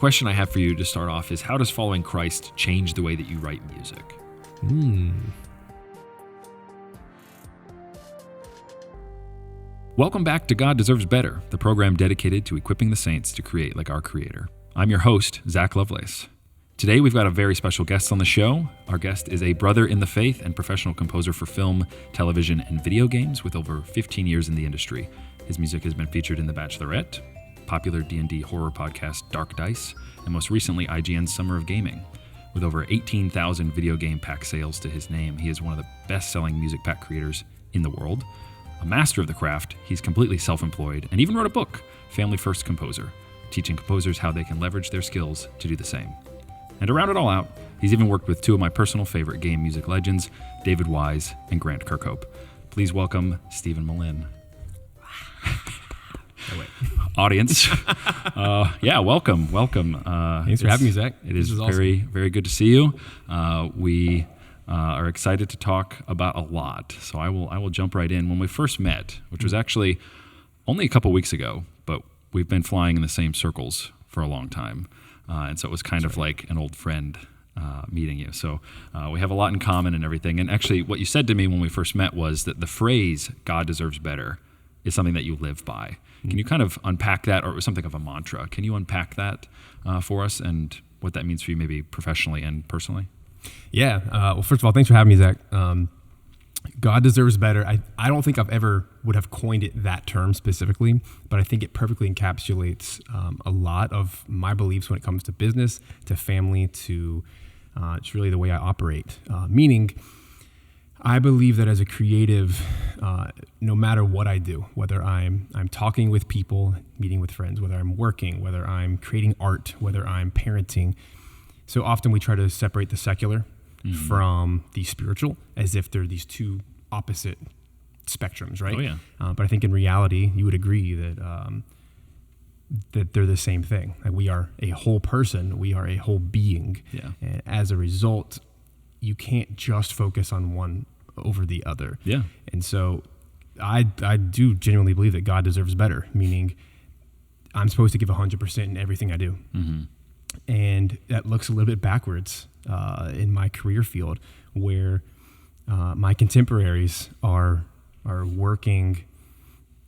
Question I have for you to start off is, how does following Christ change the way that you write music? Welcome back to God Deserves Better, the program dedicated to equipping the saints to create like our Creator. I'm your host, Zach Lovelace. Today we've got a very special guest on the show. Our guest is a brother in the faith and professional composer for film, television, and video games with over 15 years in the industry. His music has been featured in The Bachelorette, popular D&D horror podcast Dark Dice, and most recently IGN's Summer of Gaming. With over 18,000 video game pack sales to his name, he is one of the best-selling music pack creators in the world. A master of the craft, he's completely self-employed and even wrote a book, Family First Composer, teaching composers how they can leverage their skills to do the same. And to round it all out, he's even worked with two of my personal favorite game music legends, David Wise and Grant Kirkhope. Please welcome Steven Melin. Audience. Welcome. Thanks for having me, Zach. It is awesome. very, very good to see you. We are excited to talk about a lot, so I will jump right in. When we first met, which was actually only a couple weeks ago, but we've been flying in the same circles for a long time, and so it was kind of like an old friend meeting you. So we have a lot in common and everything. And actually, what you said to me when we first met was that the phrase "God deserves better" is something that you live by. Can you kind of unpack that, or something of a mantra? Can you unpack that for us and what that means for you, maybe professionally and personally? Yeah. Well, first of all, thanks for having me, Zach. God deserves better. I don't think I've ever would have coined it that term specifically, but I think it perfectly encapsulates a lot of my beliefs when it comes to business, to family, to it's really the way I operate. Meaning, I believe that as a creative, no matter what I do, whether I'm talking with people, meeting with friends, whether I'm working, whether I'm creating art, whether I'm parenting, so often we try to separate the secular from the spiritual as if they're these two opposite spectrums, right? Oh, yeah. But I think in reality, you would agree that that they're the same thing. Like, we are a whole person. We are a whole being. Yeah. And as a result, you can't just focus on one over the other. Yeah. And so I do genuinely believe that God deserves better, meaning I'm supposed to give 100% in everything I do. Mm-hmm. And that looks a little bit backwards in my career field, where my contemporaries are working,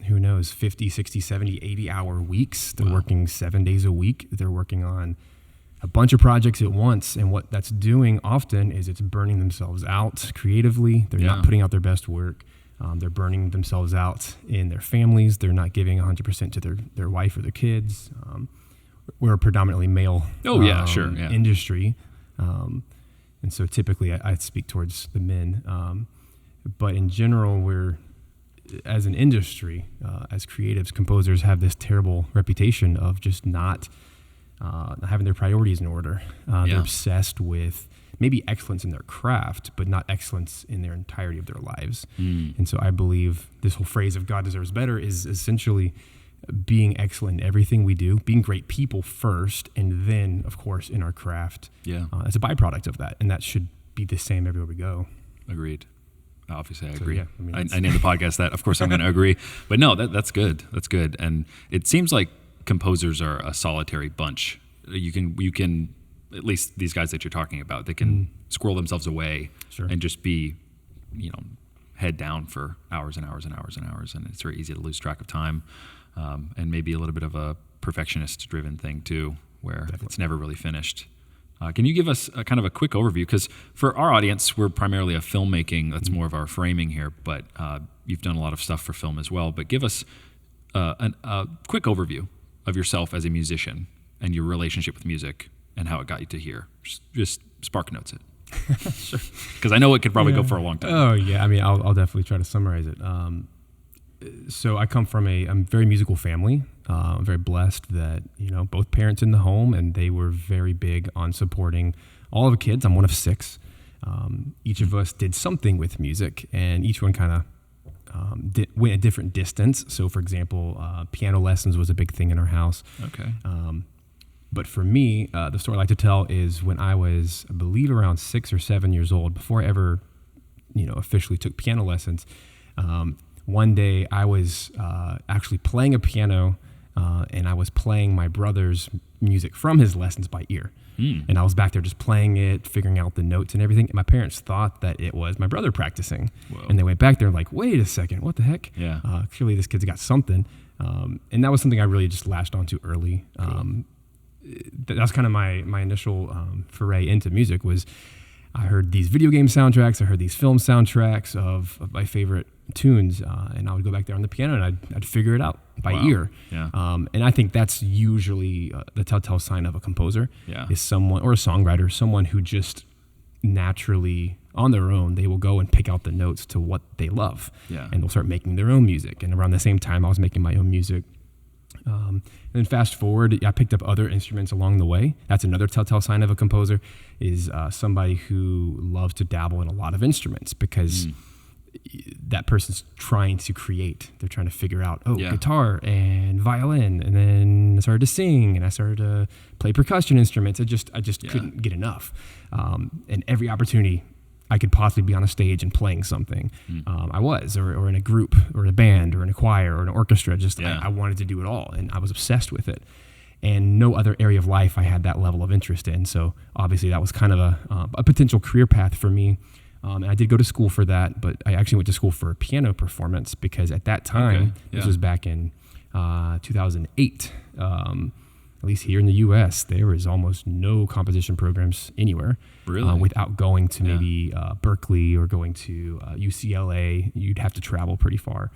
who knows, 50, 60, 70, 80-hour weeks. They're working 7 days a week. They're working on a bunch of projects at once, and what that's doing often is it's burning themselves out creatively. They're not putting out their best work. They're burning themselves out in their families. They're not giving 100% to their wife or their kids. We're a predominantly male industry, and so typically I speak towards the men. But in general, we're, as an industry, as creatives, composers have this terrible reputation of just not having their priorities in order. They're obsessed with maybe excellence in their craft, but not excellence in their entirety of their lives. And so I believe this whole phrase of God deserves better is essentially being excellent in everything we do, being great people first, and then, of course, in our craft as a byproduct of that. And that should be the same everywhere we go. Agreed. Obviously, I agree. Yeah, I named the podcast that. Of course, I'm going to agree. But no, that's good. That's good. And it seems like composers are a solitary bunch. You can at least these guys that you're talking about, they can squirrel themselves away and just be, head down for hours and hours and hours and hours, and it's very easy to lose track of time, and maybe a little bit of a perfectionist-driven thing too, where it's never really finished. Can you give us a kind of a quick overview? Because for our audience, we're primarily a filmmaking. That's more of our framing here, but you've done a lot of stuff for film as well. But give us a quick overview of yourself as a musician and your relationship with music and how it got you to here. Just spark notes it. Sure. Because I know it could probably go for a long time. Oh, yeah. I mean, I'll definitely try to summarize it. So I come from a very musical family. I'm very blessed that, both parents in the home, and they were very big on supporting all of the kids. I'm one of 6. Each of us did something with music, and each one kind of went a different distance. So, for example, piano lessons was a big thing in our house. Okay. But for me, the story I like to tell is when I was, I believe, around 6 or 7 years old, before I ever, officially took piano lessons. One day I was actually playing a piano and I was playing my brother's music from his lessons by ear. And I was back there just playing it, figuring out the notes and everything. And my parents thought that it was my brother practicing. Whoa. And they went back there like, wait a second, what the heck? Yeah. Clearly this kid's got something. And that was something I really just latched onto early. Cool. That was kind of my initial foray into music. Was I heard these video game soundtracks, I heard these film soundtracks of my favorite tunes, and I would go back there on the piano and I'd figure it out by ear. Yeah. And I think that's usually the telltale sign of a composer, Yeah. is someone, or a songwriter, someone who just naturally, on their own, they will go and pick out the notes to what they love. Yeah. And they'll start making their own music. And around the same time, I was making my own music. And then fast forward, I picked up other instruments along the way. That's another telltale sign of a composer, is somebody who loves to dabble in a lot of instruments, because that person's trying to create. They're trying to figure out, guitar and violin. And then I started to sing, and I started to play percussion instruments. I just couldn't get enough. And every opportunity I could possibly be on a stage and playing something, I was, or in a group, or a band, or in a choir, or an orchestra. I wanted to do it all, and I was obsessed with it. And no other area of life I had that level of interest in. So obviously that was kind of a potential career path for me. And I did go to school for that, but I actually went to school for piano performance, because at that time, this was back in 2008, at least here in the U.S., there was almost no composition programs anywhere. Really? Without going to maybe Berkeley or going to UCLA, you'd have to travel pretty far.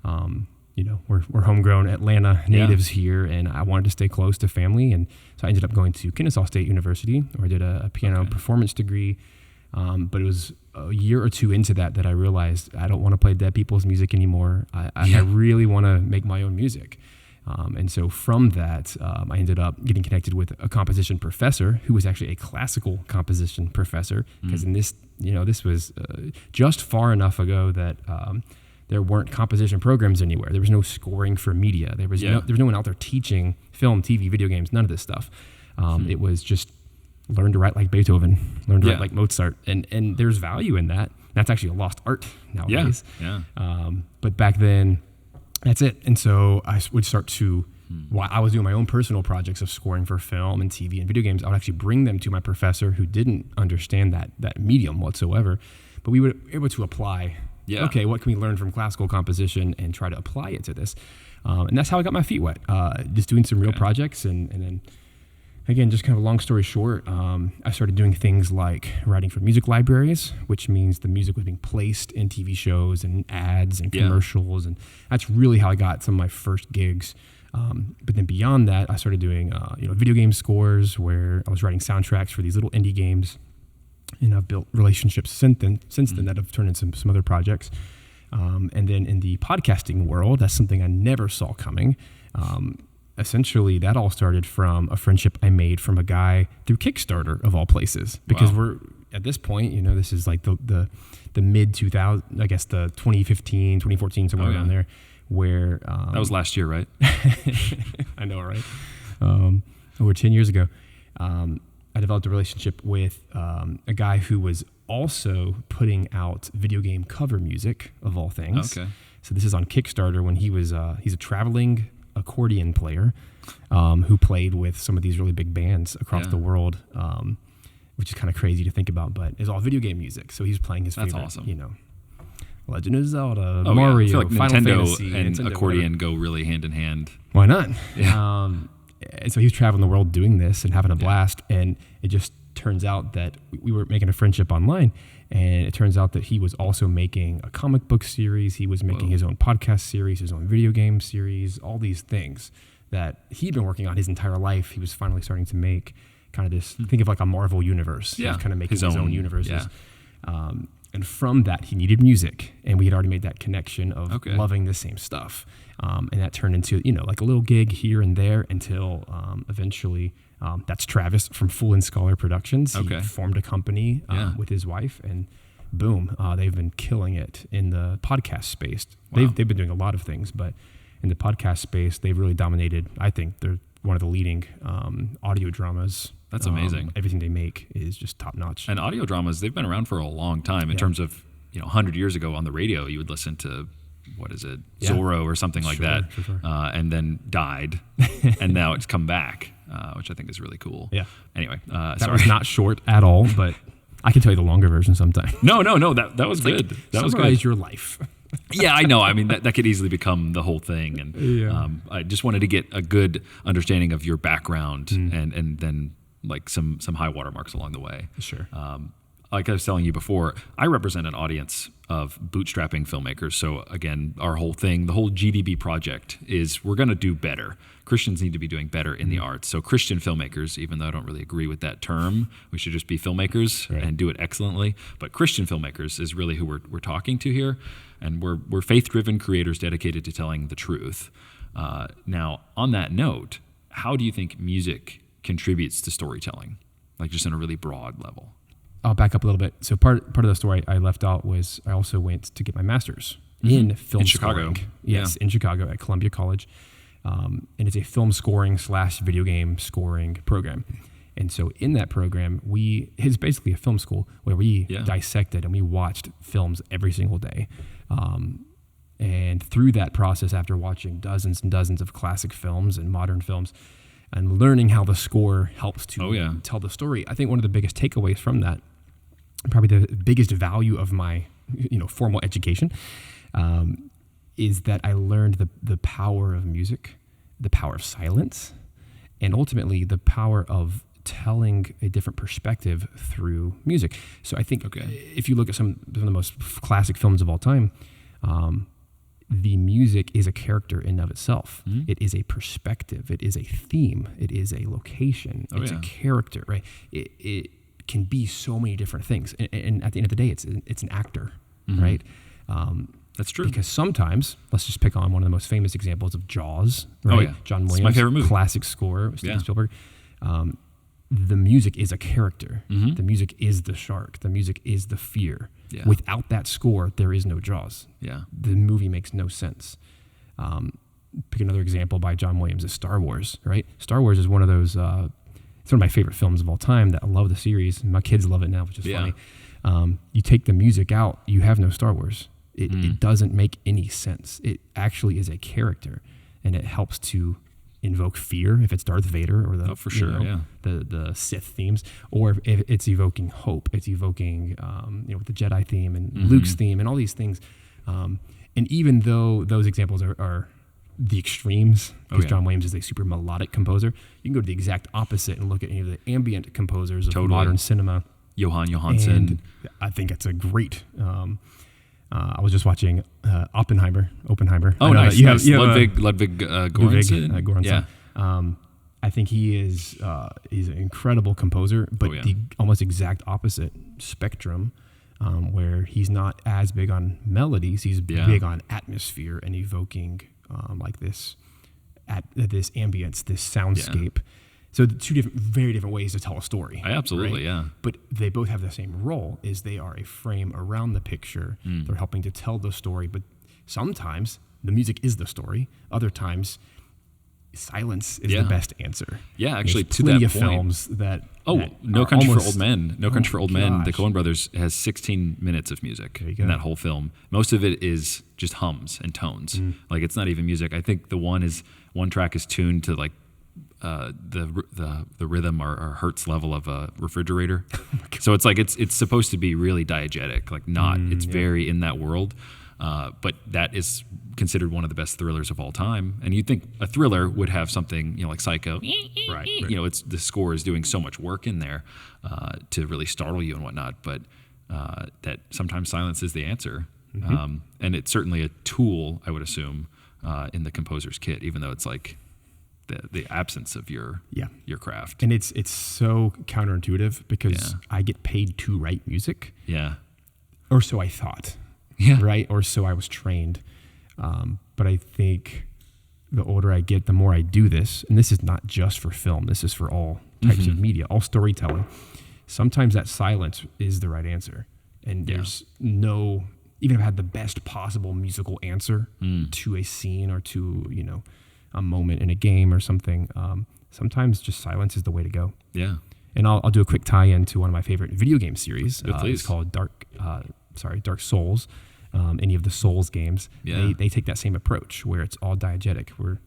We're homegrown Atlanta natives here, and I wanted to stay close to family, and so I ended up going to Kennesaw State University, where I did a piano performance degree. But it was a year or two into that I realized I don't want to play dead people's music anymore. I really want to make my own music. And so from that, I ended up getting connected with a composition professor who was actually a classical composition professor, because in this, this was just far enough ago that there weren't composition programs anywhere. There was no scoring for media. There was no one out there teaching film, TV, video games, none of this stuff. It was just learn to write like Beethoven, learn to write like Mozart, and there's value in that. That's actually a lost art nowadays. But back then, that's it. And so I would start to, while I was doing my own personal projects of scoring for film and TV and video games, I would actually bring them to my professor, who didn't understand that medium whatsoever. But we were able to apply, okay, what can we learn from classical composition and try to apply it to this? And that's how I got my feet wet, just doing some real projects. And then, again, just kind of a long story short, I started doing things like writing for music libraries, which means the music was being placed in TV shows and ads and commercials. And that's really how I got some of my first gigs. But then beyond that, I started doing video game scores, where I was writing soundtracks for these little indie games. And I've built relationships since then that have turned into some other projects. And then in the podcasting world, that's something I never saw coming. Essentially, that all started from a friendship I made from a guy through Kickstarter, of all places, because we're at this point, this is like the mid 2000, I guess the 2015, 2014, somewhere around there, where that was last year, right? I know, right? Over 10 years ago, I developed a relationship with a guy who was also putting out video game cover music, of all things. Okay. So this is on Kickstarter, when he's a traveling accordion player who played with some of these really big bands across the world, which is kind of crazy to think about, but it's all video game music. So he's playing his favorite, awesome. Legend of Zelda, Mario, I feel like Final Nintendo Fantasy, and Nintendo, accordion go really hand in hand. Why not? Yeah. And so he was traveling the world doing this and having a blast, and it just turns out that we were making a friendship online, and it turns out that he was also making a comic book series. He was making his own podcast series, his own video game series, all these things that he'd been working on his entire life. He was finally starting to make kind of this, think of like a Marvel universe. He was kind of making his own universes. Yeah. And from that, he needed music, and we had already made that connection of loving the same stuff. And that turned into, like a little gig here and there until eventually that's Travis from Fool and Scholar Productions. He formed a company with his wife, and boom, they've been killing it in the podcast space. Wow. They've been doing a lot of things, but in the podcast space, they've really dominated. I think they're one of the leading audio dramas. That's amazing. Everything they make is just top notch. And audio dramas, they've been around for a long time in terms of, 100 years ago on the radio, you would listen to what is it, Yeah. Zorro or something like that, Sure. and then died, and now it's come back, which I think is really cool. Yeah. Anyway, That sorry. was not short at all, but I can tell you the longer version sometime. No, that was good. That was Summarize good. your life. Yeah, I know. I mean, that could easily become the whole thing. And Yeah. I just wanted to get a good understanding of your background and then like some high watermarks along the way. Sure. Like I was telling you before, I represent an audience of bootstrapping filmmakers. So again, our whole thing, the whole GDB project is we're going to do better. Christians need to be doing better in the arts. So Christian filmmakers, even though I don't really agree with that term, we should just be filmmakers and do it excellently. But Christian filmmakers is really who we're talking to here. And we're faith-driven creators dedicated to telling the truth. Now, on that note, how do you think music contributes to storytelling? Like just on a really broad level. I'll back up a little bit. So part of the story I left out was I also went to get my master's in film In Chicago. scoring. Yes, in Chicago at Columbia College. And it's a film scoring / video game scoring program. And so in that program, it's basically a film school where we dissected and we watched films every single day. And through that process, after watching dozens and dozens of classic films and modern films, and learning how the score helps to tell the story, I think one of the biggest takeaways from that, probably the biggest value of my formal education, is that I learned the power of music, the power of silence, and ultimately the power of telling a different perspective through music. So I think if you look at some of the most classic films of all time, the music is a character in and of itself. It is a perspective. It is a theme. It is a location. It's a character, right? It can be so many different things. And at the end of the day, it's an actor, right? That's true. Because sometimes, let's just pick on one of the most famous examples of Jaws, right? Oh, yeah. John Williams, It's my favorite movie. Classic score, Steven Spielberg. The music is a character. The music is the shark. The music is the fear. Yeah. Without that score, there is no Jaws. Yeah. The movie makes no sense. Pick another example by John Williams is Star Wars, right? Star Wars is one of those, it's one of my favorite films of all time that I love the series. My kids love it now, which is funny. You take the music out, you have no Star Wars. It doesn't make any sense. It actually is a character, and it helps to invoke fear if it's Darth Vader or the Sith themes, or if it's evoking hope. It's evoking with the Jedi theme and Luke's theme and all these things. And even though those examples are the extremes, because John Williams is a super melodic composer, you can go to the exact opposite and look at any of the ambient composers of modern cinema. Johann Johansson. And I think it's a great. I was just watching Oppenheimer. Oh, nice. You have Ludwig Göransson. Göransson. Yeah. I think he's an incredible composer, but the almost exact opposite spectrum, where he's not as big on melodies. He's big on atmosphere and evoking this ambience, this soundscape. So the two very different ways to tell a story. Absolutely, right? yeah. But they both have the same role, is they are a frame around the picture. They're helping to tell the story, but sometimes the music is the story. Other times, silence is the best answer. Yeah, actually, there's to plenty that of point. films that No Country for Old Men. No Country for Old Men. The gosh. Coen Brothers has 16 minutes of music in that whole film. Most of it is just hums and tones. Like it's not even music. I think the one track is tuned to like the rhythm or hertz level of a refrigerator. So it's like it's supposed to be really diegetic, like it's very in that world. But that is considered one of the best thrillers of all time. And you'd think a thriller would have something, like Psycho. Right. It's the score is doing so much work in there to really startle you and whatnot. But that sometimes silence is the answer. And it's certainly a tool, I would assume, in the composer's kit, even though it's like the absence of your craft. And it's so counterintuitive because I get paid to write music. Yeah. Or so I thought. Yeah. Right? Or so I was trained. But I think the older I get, the more I do this, and this is not just for film, this is for all types of media, all storytelling. Sometimes that silence is the right answer. And there's even if I had the best possible musical answer to a scene or to, a moment in a game or something, sometimes just silence is the way to go. Yeah. And I'll do a quick tie-in to one of my favorite video game series. Please. It's called Dark Souls. any of the Souls games, Yeah. they take that same approach where it's all diegetic, where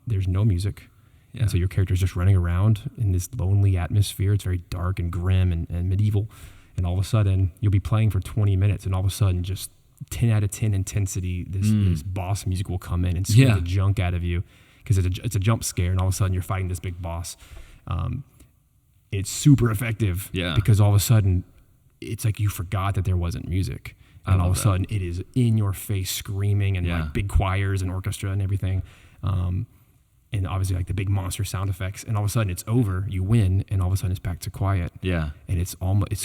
there's no music. Yeah. And so your character's just running around in this lonely atmosphere. It's very dark and grim and medieval. And all of a sudden, you'll be playing for 20 minutes, and all of a sudden, just 10 out of 10 intensity, this boss music will come in and scare the junk out of you because it's a jump scare, and all of a sudden, you're fighting this big boss. It's super effective because all of a sudden, it's like you forgot that there wasn't music. And all of a sudden, it is in your face screaming and like big choirs and orchestra and everything. And obviously like the big monster sound effects, and all of a sudden it's over, you win, and all of a sudden it's back to quiet. Yeah. And it's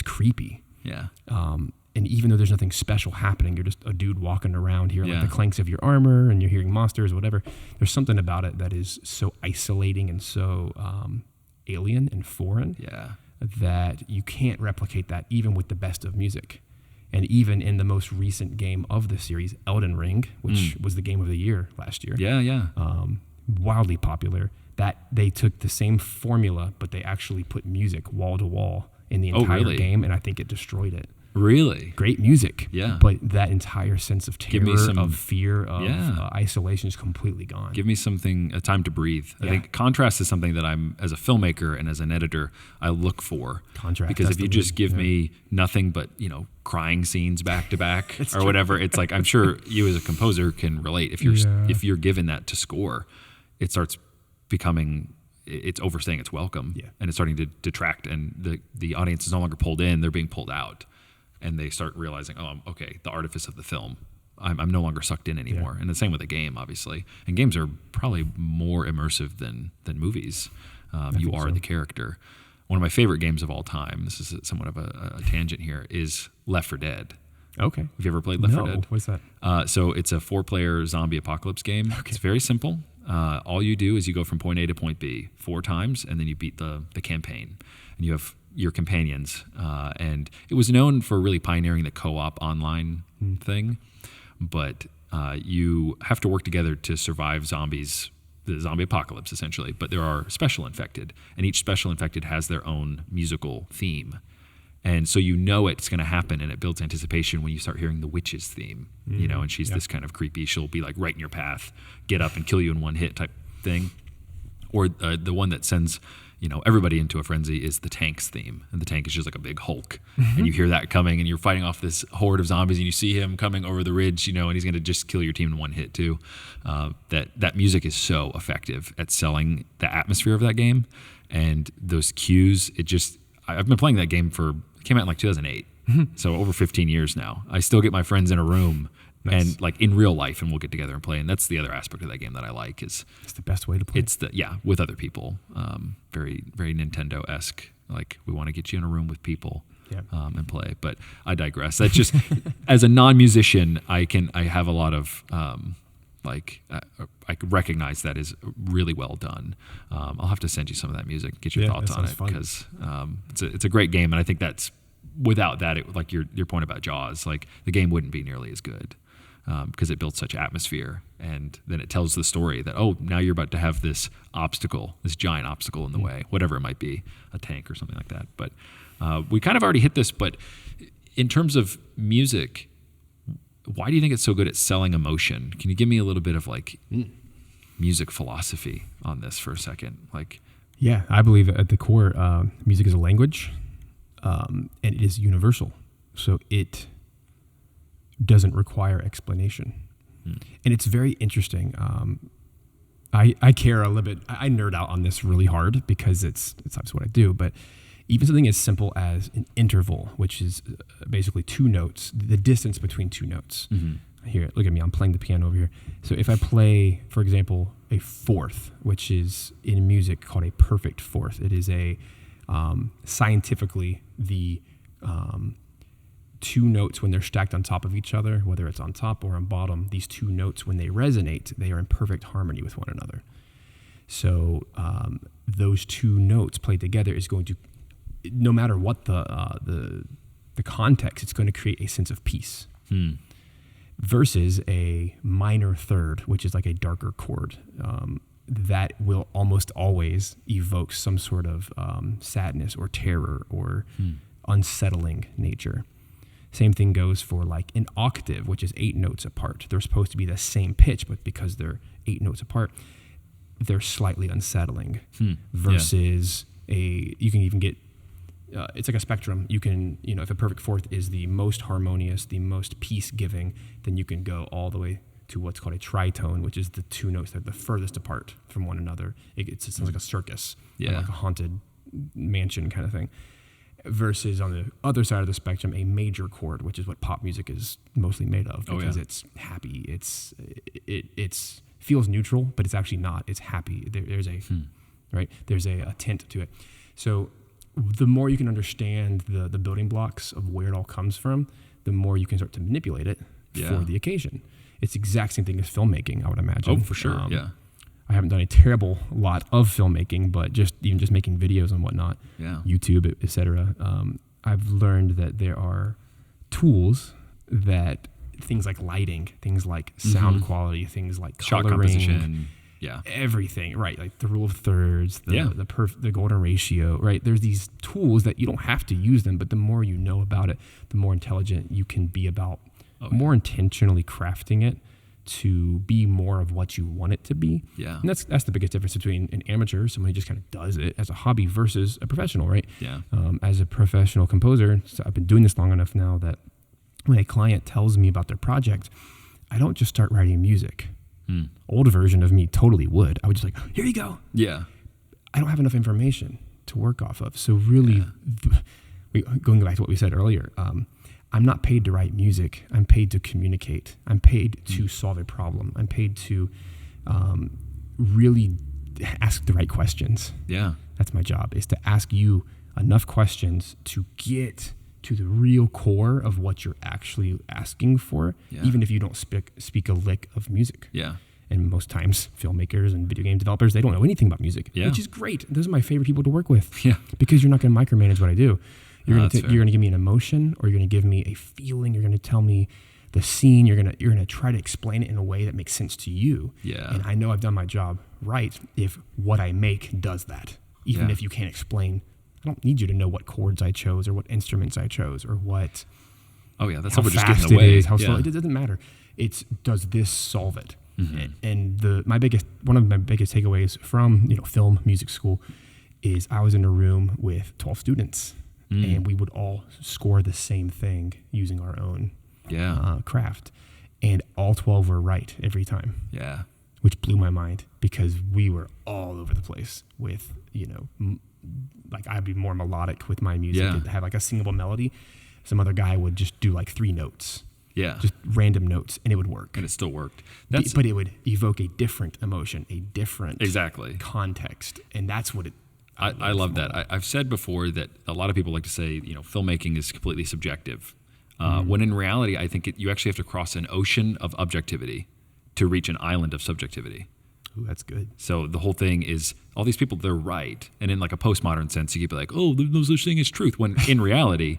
creepy. Yeah. And even though there's nothing special happening, you're just a dude walking around hearing like the clanks of your armor, and you're hearing monsters, whatever. There's something about it that is so isolating and so alien and foreign that you can't replicate that even with the best of music. And even in the most recent game of the series, Elden Ring, which was the game of the year last year. Wildly popular, that they took the same formula, but they actually put music wall to wall in the entire game, and I think it destroyed it. Really? Great music. Yeah. But that entire sense of terror, of fear, of isolation is completely gone. Give me something, a time to breathe. I think contrast is something that I'm, as a filmmaker and as an editor, I look for. Contrast. Because if you just give me nothing but, crying scenes back to back or whatever, it's like, I'm sure you as a composer can relate. If you're given that to score, it starts becoming, it's overstaying its welcome, and it's starting to detract, and the audience is no longer pulled in, they're being pulled out, and they start realizing, okay, the artifice of the film, I'm no longer sucked in anymore. And the same with a game, obviously, and games are probably more immersive than movies. You are the character. One of my favorite games of all time, this is somewhat of a tangent here, is Left 4 Dead. Okay. Have you ever played Left 4 Dead? What's that? So it's a 4-player zombie apocalypse game. Okay. It's very simple. All you do is you go from point A to point B 4 times, and then you beat the campaign. And you have your companions. And it was known for really pioneering the co-op online thing. But you have to work together to survive zombies, the zombie apocalypse, essentially. But there are special infected, and each special infected has their own musical theme. And so it's going to happen, and it builds anticipation when you start hearing the witch's theme, and she's this kind of creepy, she'll be like right in your path, get up and kill you in one hit type thing. Or the one that sends, everybody into a frenzy is the tank's theme. And the tank is just like a big Hulk. And you hear that coming, and you're fighting off this horde of zombies, and you see him coming over the ridge, and he's going to just kill your team in one hit too. That music is so effective at selling the atmosphere of that game. And those cues, I've been playing that game came out in like 2008, so over 15 years now. I still get my friends in a room and like in real life, and we'll get together and play. And that's the other aspect of that game that I like is it's the best way to play. It's with other people, very very Nintendo-esque. Like we want to get you in a room with people and play. But I digress. That's just as a non-musician, I have a lot of I recognize that is really well done. I'll have to send you some of that music, get your thoughts on it, because it's a great game, and I think that's without that, like your point about Jaws, like the game wouldn't be nearly as good because it builds such atmosphere, and then it tells the story that now you're about to have this giant obstacle in the way, whatever it might be, a tank or something like that. But we kind of already hit this, but in terms of music, why do you think it's so good at selling emotion? Can you give me a little bit of music philosophy on this for a second? I believe at the core, music is a language, and it is universal. So it doesn't require explanation. And it's very interesting. I care a little bit. I nerd out on this really hard because it's obviously what I do, but even something as simple as an interval, which is basically 2 notes, the distance between 2 notes. Here, look at me, I'm playing the piano over here. So if I play, for example, a fourth, which is in music called a perfect fourth, it is scientifically the 2 notes when they're stacked on top of each other, whether it's on top or on bottom, these 2 notes, when they resonate, they are in perfect harmony with one another. So those 2 notes played together is going to, no matter what the context, it's going to create a sense of peace. Versus a minor third, which is like a darker chord, that will almost always evoke some sort of sadness or terror or unsettling nature. Same thing goes for like an octave, which is 8 notes apart. They're supposed to be the same pitch, but because they're 8 notes apart, they're slightly unsettling. Versus you can even get, it's like a spectrum. You can, if a perfect fourth is the most harmonious, the most peace-giving, then you can go all the way to what's called a tritone, which is the 2 notes that are the furthest apart from one another. It sounds like a circus, or like a haunted mansion kind of thing. Versus on the other side of the spectrum, a major chord, which is what pop music is mostly made of, because it's happy. It's feels neutral, but it's actually not. It's happy. There's a tint to it. So the more you can understand the building blocks of where it all comes from, the more you can start to manipulate it for the occasion. It's the exact same thing as filmmaking, I would imagine. Oh, for sure. I haven't done a terrible lot of filmmaking, but just making videos and whatnot, YouTube, et cetera. I've learned that there are tools that things like lighting, things like sound quality, things like shot coloring, composition, everything, right? Like the rule of thirds, the golden ratio, right? There's these tools that you don't have to use them, but the more you know about it, the more intelligent you can be about more intentionally crafting it to be more of what you want it to be. Yeah. And that's the biggest difference between an amateur, someone who just kind of does it as a hobby, versus a professional, right? Yeah. As a professional composer, so I've been doing this long enough now that when a client tells me about their project, I don't just start writing music. Old version of me totally would. I would just like, here you go. Yeah. I don't have enough information to work off of. So really, going back to what we said earlier, I'm not paid to write music. I'm paid to communicate. I'm paid to solve a problem. I'm paid to really ask the right questions. Yeah. That's my job, is to ask you enough questions to get to the real core of what you're actually asking for, even if you don't speak a lick of music. Yeah. And most times, filmmakers and video game developers, they don't know anything about music, which is great. Those are my favorite people to work with, because you're not going to micromanage what I do. You're going to give me an emotion, or you're going to give me a feeling. You're going to tell me the scene. You're going to try to explain it in a way that makes sense to you. Yeah. And I know I've done my job right if what I make does that. Even if you can't explain, I don't need you to know what chords I chose or what instruments I chose or what. Oh yeah, that's how how just fast getting in the way. It is, how slow. It doesn't matter. It's, does this solve it? And one of my biggest takeaways from film music school is I was in a room with 12 students. And we would all score the same thing using our own craft. And all 12 were right every time. Yeah. Which blew my mind, because we were all over the place with, like I'd be more melodic with my music. It'd have like a singable melody. Some other guy would just do like 3 notes. Yeah. Just random notes, and it would work. And it still worked. But it would evoke a different emotion, a different context. And that's what it, I love that. I've said before that a lot of people like to say, filmmaking is completely subjective. When in reality, I think you actually have to cross an ocean of objectivity to reach an island of subjectivity. Ooh, that's good. So the whole thing is, all these people, they're right. And in like a postmodern sense, you could be like, oh, there's no such thing as truth. When in reality,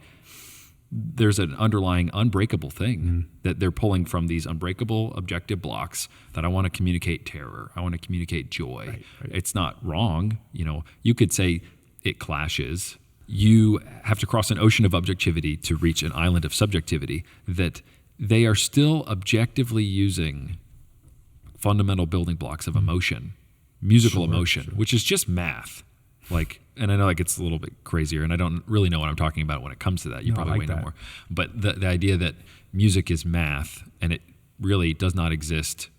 there's an underlying unbreakable thing that they're pulling from these unbreakable objective blocks that I want to communicate terror. I want to communicate joy. Right. It's not wrong. You could say it clashes. You have to cross an ocean of objectivity to reach an island of subjectivity, that they are still objectively using fundamental building blocks of emotion, musical emotion, which is just math. And I know it's a little bit crazier, and I don't really know what I'm talking about when it comes to that. You probably know more. But the idea that music is math, and it really does not exist.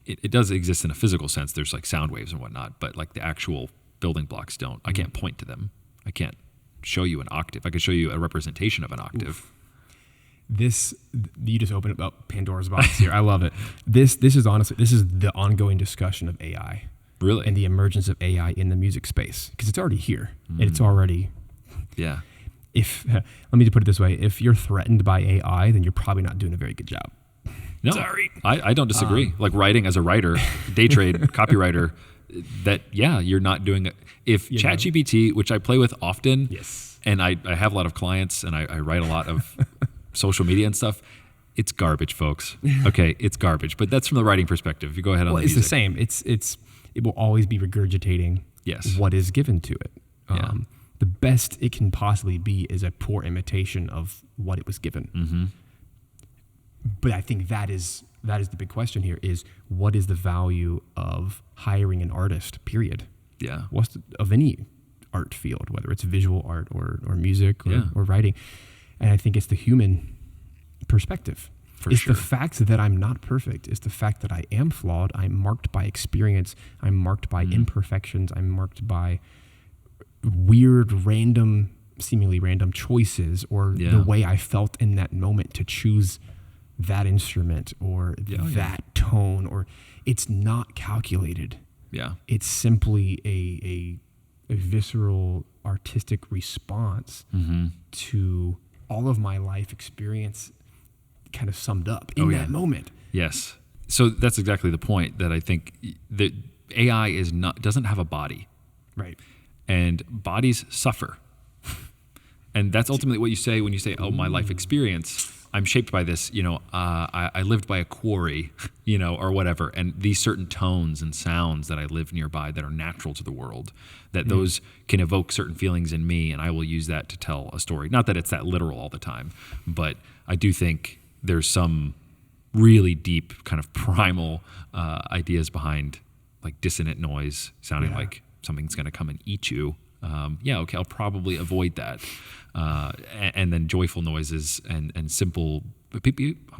It does exist in a physical sense. There's like sound waves and whatnot, but like the actual building blocks don't. I can't point to them. I can't show you an octave. I could show you a representation of an octave. You just opened up Pandora's box here. I love it. This is the ongoing discussion of AI. Really? And the emergence of AI in the music space, because it's already here. And it's already. Yeah. Let me just put it this way: if you're threatened by AI, then you're probably not doing a very good job. No, sorry. I don't disagree. Like writing as a writer, day trade, copywriter, you're not doing it. If ChatGPT, which I play with often, and I have a lot of clients, and I write a lot of social media and stuff, it's garbage, folks. Okay, it's garbage. But that's from the writing perspective. If you go ahead on the music. It's the same. It will always be regurgitating what is given to it. best it can possibly be is a poor imitation of what it was given. Mm-hmm. But I think that is the big question here: is what is the value of hiring an artist? Period. Yeah. Of any art field, whether it's visual art or music Yeah. or writing. And I think it's the human perspective. It's sure. the fact that I'm not perfect. It's the fact that I am flawed. I'm marked by experience. I'm marked by imperfections. I'm marked by weird, seemingly random choices, or the way I felt in that moment to choose that instrument or that tone, or it's not calculated. Yeah. It's simply a visceral artistic response to all of my life experience kind of summed up in that moment. Yes. So that's exactly the point, that I think that AI doesn't have a body. Right. And bodies suffer. And that's ultimately what you say when you say, oh, my life experience, I'm shaped by this, I lived by a quarry, or whatever. And these certain tones and sounds that I live nearby that are natural to the world, that those can evoke certain feelings in me, and I will use that to tell a story. Not that it's that literal all the time, but I do think there's some really deep kind of primal ideas behind like dissonant noise sounding like something's going to come and eat you. Okay, I'll probably avoid that. And then joyful noises and simple.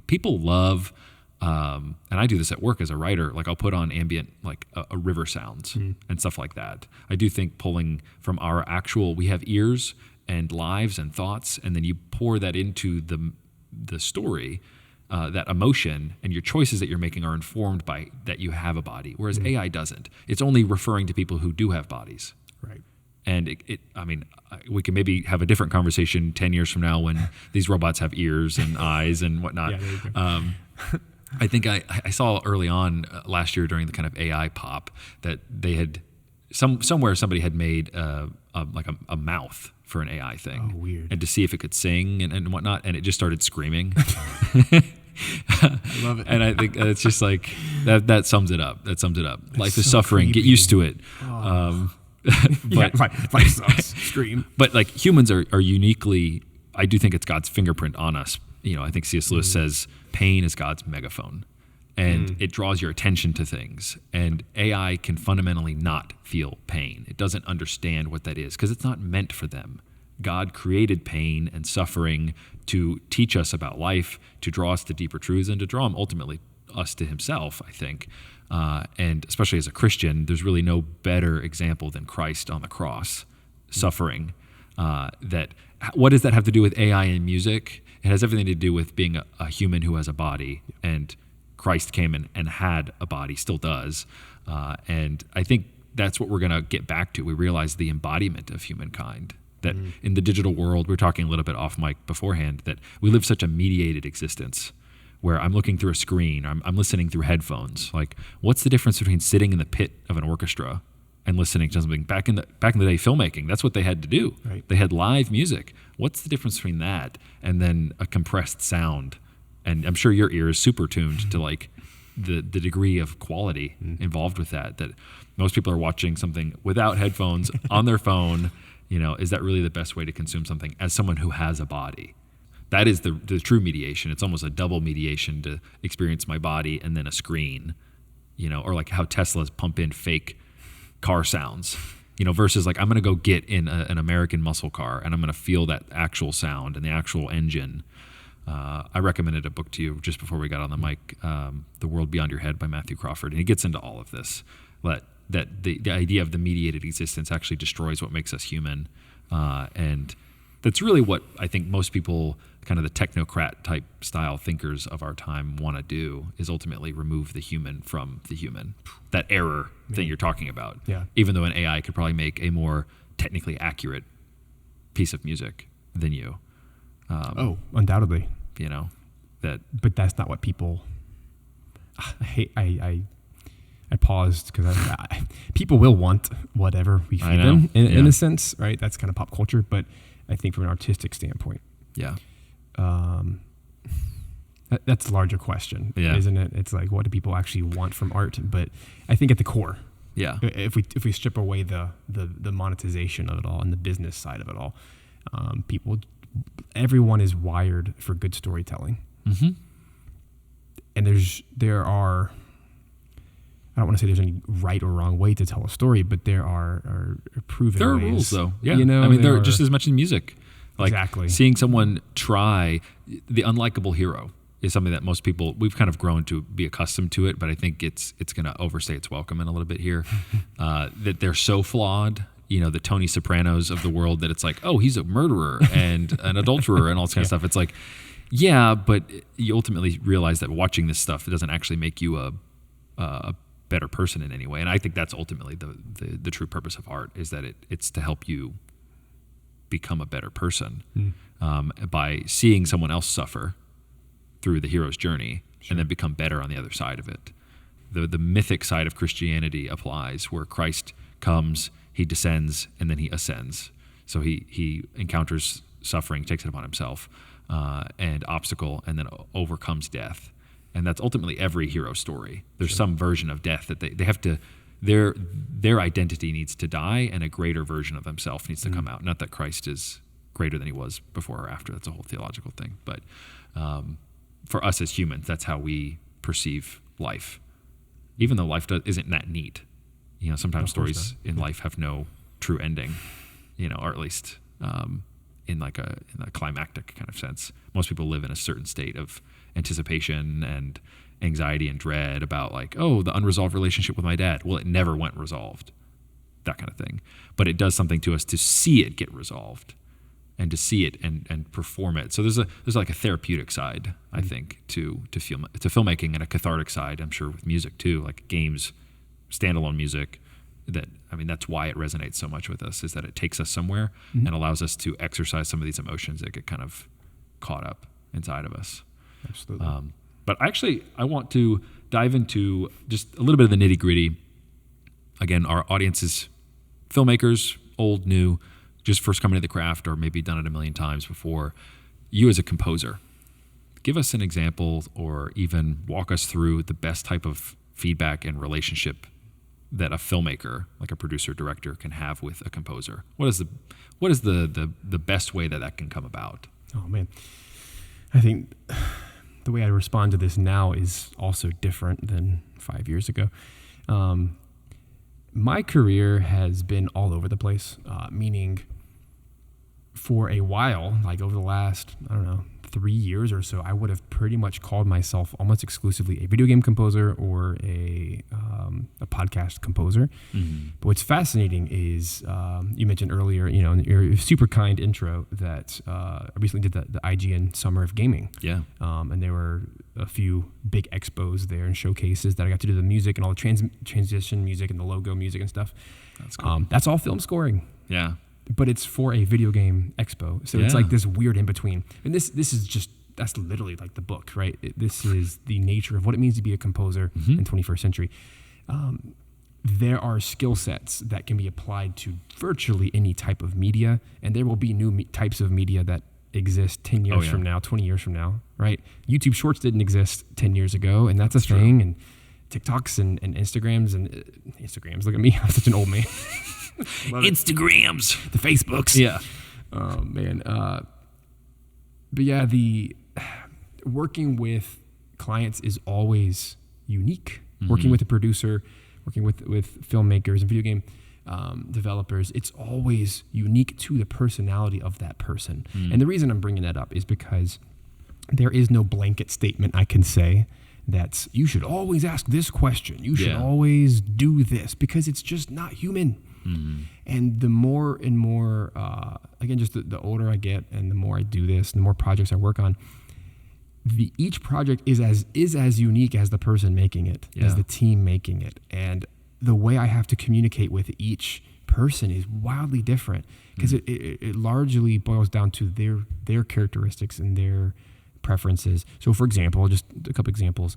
People love, and I do this at work as a writer. Like I'll put on ambient, like a river sounds and stuff like that. I do think pulling from our we have ears and lives and thoughts, and then you pour that into the story. That emotion and your choices that you're making are informed by that you have a body, whereas AI doesn't. It's only referring to people who do have bodies. Right. And we can maybe have a different conversation 10 years from now when these robots have ears and eyes and whatnot. Yeah, there you go. I think I saw early on last year during the kind of AI pop that they had somewhere somebody had made a mouth for an AI thing. Oh, weird. And to see if it could sing and whatnot, and it just started screaming. I love it. And I think it's just like that sums it up. Life is so suffering. creepy. Get used to it. But life sucks. Scream. But like humans are uniquely, I do think it's God's fingerprint on us. I think C.S. Lewis says pain is God's megaphone, and it draws your attention to things. And AI can fundamentally not feel pain. It doesn't understand what that is because it's not meant for them. God created pain and suffering to teach us about life, to draw us to deeper truths, and to draw ultimately us to himself, I think. And especially as a Christian, there's really no better example than Christ on the cross, suffering. What does that have to do with AI and music? It has everything to do with being a human who has a body, and Christ came and had a body, still does. And I think that's what we're going to get back to. We realize the embodiment of humankind. That in the digital world, we were talking a little bit off mic beforehand, that we live such a mediated existence where I'm looking through a screen, I'm listening through headphones. Like, what's the difference between sitting in the pit of an orchestra and listening to something? Back in the day, filmmaking, that's what they had to do. Right. They had live music. What's the difference between that and then a compressed sound? And I'm sure your ear is super tuned to like the degree of quality involved with that most people are watching something without headphones on their phone. Is that really the best way to consume something as someone who has a body? That is the true mediation. It's almost a double mediation to experience my body and then a screen, or like how Teslas pump in fake car sounds, versus like I'm going to go get in an American muscle car and I'm going to feel that actual sound and the actual engine. I recommended a book to you just before we got on the mic, The World Beyond Your Head by Matthew Crawford. And he gets into all of this, that the idea of the mediated existence actually destroys what makes us human. And that's really what I think most people, kind of the technocrat type style thinkers of our time, want to do, is ultimately remove the human from the human. That error thing you're talking about. Yeah. Even though an AI could probably make a more technically accurate piece of music than you. Undoubtedly. But that's not what people. I paused because people will want whatever we feed them in a sense, right? That's kind of pop culture, but I think from an artistic standpoint, that's a larger question, isn't it? It's like, what do people actually want from art? But I think at the core, Yeah. If we strip away the monetization of it all and the business side of it all, everyone is wired for good storytelling. Mm-hmm. And there are, I don't want to say there's any right or wrong way to tell a story, but there are proven There are ways. rules, though. Yeah. You know, I mean, there are just as much in music. Like exactly. Seeing someone try, the unlikable hero is something that most people, we've kind of grown to be accustomed to it, but I think it's going to overstay its welcome in a little bit here. That they're so flawed, the Tony Sopranos of the world, that it's like, oh, he's a murderer and an adulterer and all this kind of stuff. It's like, yeah, but you ultimately realize that watching this stuff, it doesn't actually make you a better person in any way. And I think that's ultimately the true purpose of art, is that it's to help you become a better person by seeing someone else suffer through the hero's journey, and then become better on the other side of it. The mythic side of Christianity applies, where Christ comes, he descends, and then he ascends. So he encounters suffering, takes it upon himself, and obstacle, and then overcomes death. And that's ultimately every hero story. There's some version of death that they have to, their identity needs to die, and a greater version of themselves needs to come out. Not that Christ is greater than he was before or after. That's a whole theological thing. But for us as humans, that's how we perceive life. Even though life isn't that neat. Sometimes stories in life have no true ending, or at least in a climactic kind of sense. Most people live in a certain state of anticipation and anxiety and dread about, like, oh, the unresolved relationship with my dad. Well, it never went resolved, that kind of thing. But it does something to us to see it get resolved and to see it and perform it. So there's like a therapeutic side, I think, to filmmaking, and a cathartic side, I'm sure, with music too, like games, standalone music. That's why it resonates so much with us, is that it takes us somewhere and allows us to exercise some of these emotions that get kind of caught up inside of us. Absolutely. But actually, I want to dive into just a little bit of the nitty gritty. Again, our audience is filmmakers, old, new, just first coming to the craft, or maybe done it a million times before. You as a composer, give us an example, or even walk us through the best type of feedback and relationship that a filmmaker, like a producer, director, can have with a composer. What is the best way that can come about? Oh man, I think the way I respond to this now is also different than 5 years ago. My career has been all over the place, meaning for a while, like over the last, 3 years or so, I would have pretty much called myself almost exclusively a video game composer or a podcast composer. Mm-hmm. But what's fascinating is, you mentioned earlier, in your super kind intro, that I recently did the IGN Summer of Gaming. Yeah. And there were a few big expos there and showcases that I got to do the music and all the transition music and the logo music and stuff. That's cool. That's all film scoring. Yeah. But it's for a video game expo. So it's like this weird in between. And this is just, that's literally like the book, right? This is the nature of what it means to be a composer in 21st century. There are skill sets that can be applied to virtually any type of media, and there will be new types of media that exist 10 years from now, 20 years from now, right? YouTube Shorts didn't exist 10 years ago, and that's a thing. And TikToks and Instagrams and Instagrams. Look at me, I'm such an old man. Instagrams, the Facebooks. Yeah. Oh man. But yeah, the working with clients is always unique. Working with a producer, working with filmmakers and video game developers, it's always unique to the personality of that person. And the reason I'm bringing that up is because there is no blanket statement I can say that you should always ask this question. You should always do this, because it's just not human. And the more and more, again, just the older I get and the more I do this, the more projects I work on, each project is as unique as the person making it, as the team making it. And the way I have to communicate with each person is wildly different, because it largely boils down to their characteristics and their preferences. So for example, just a couple examples.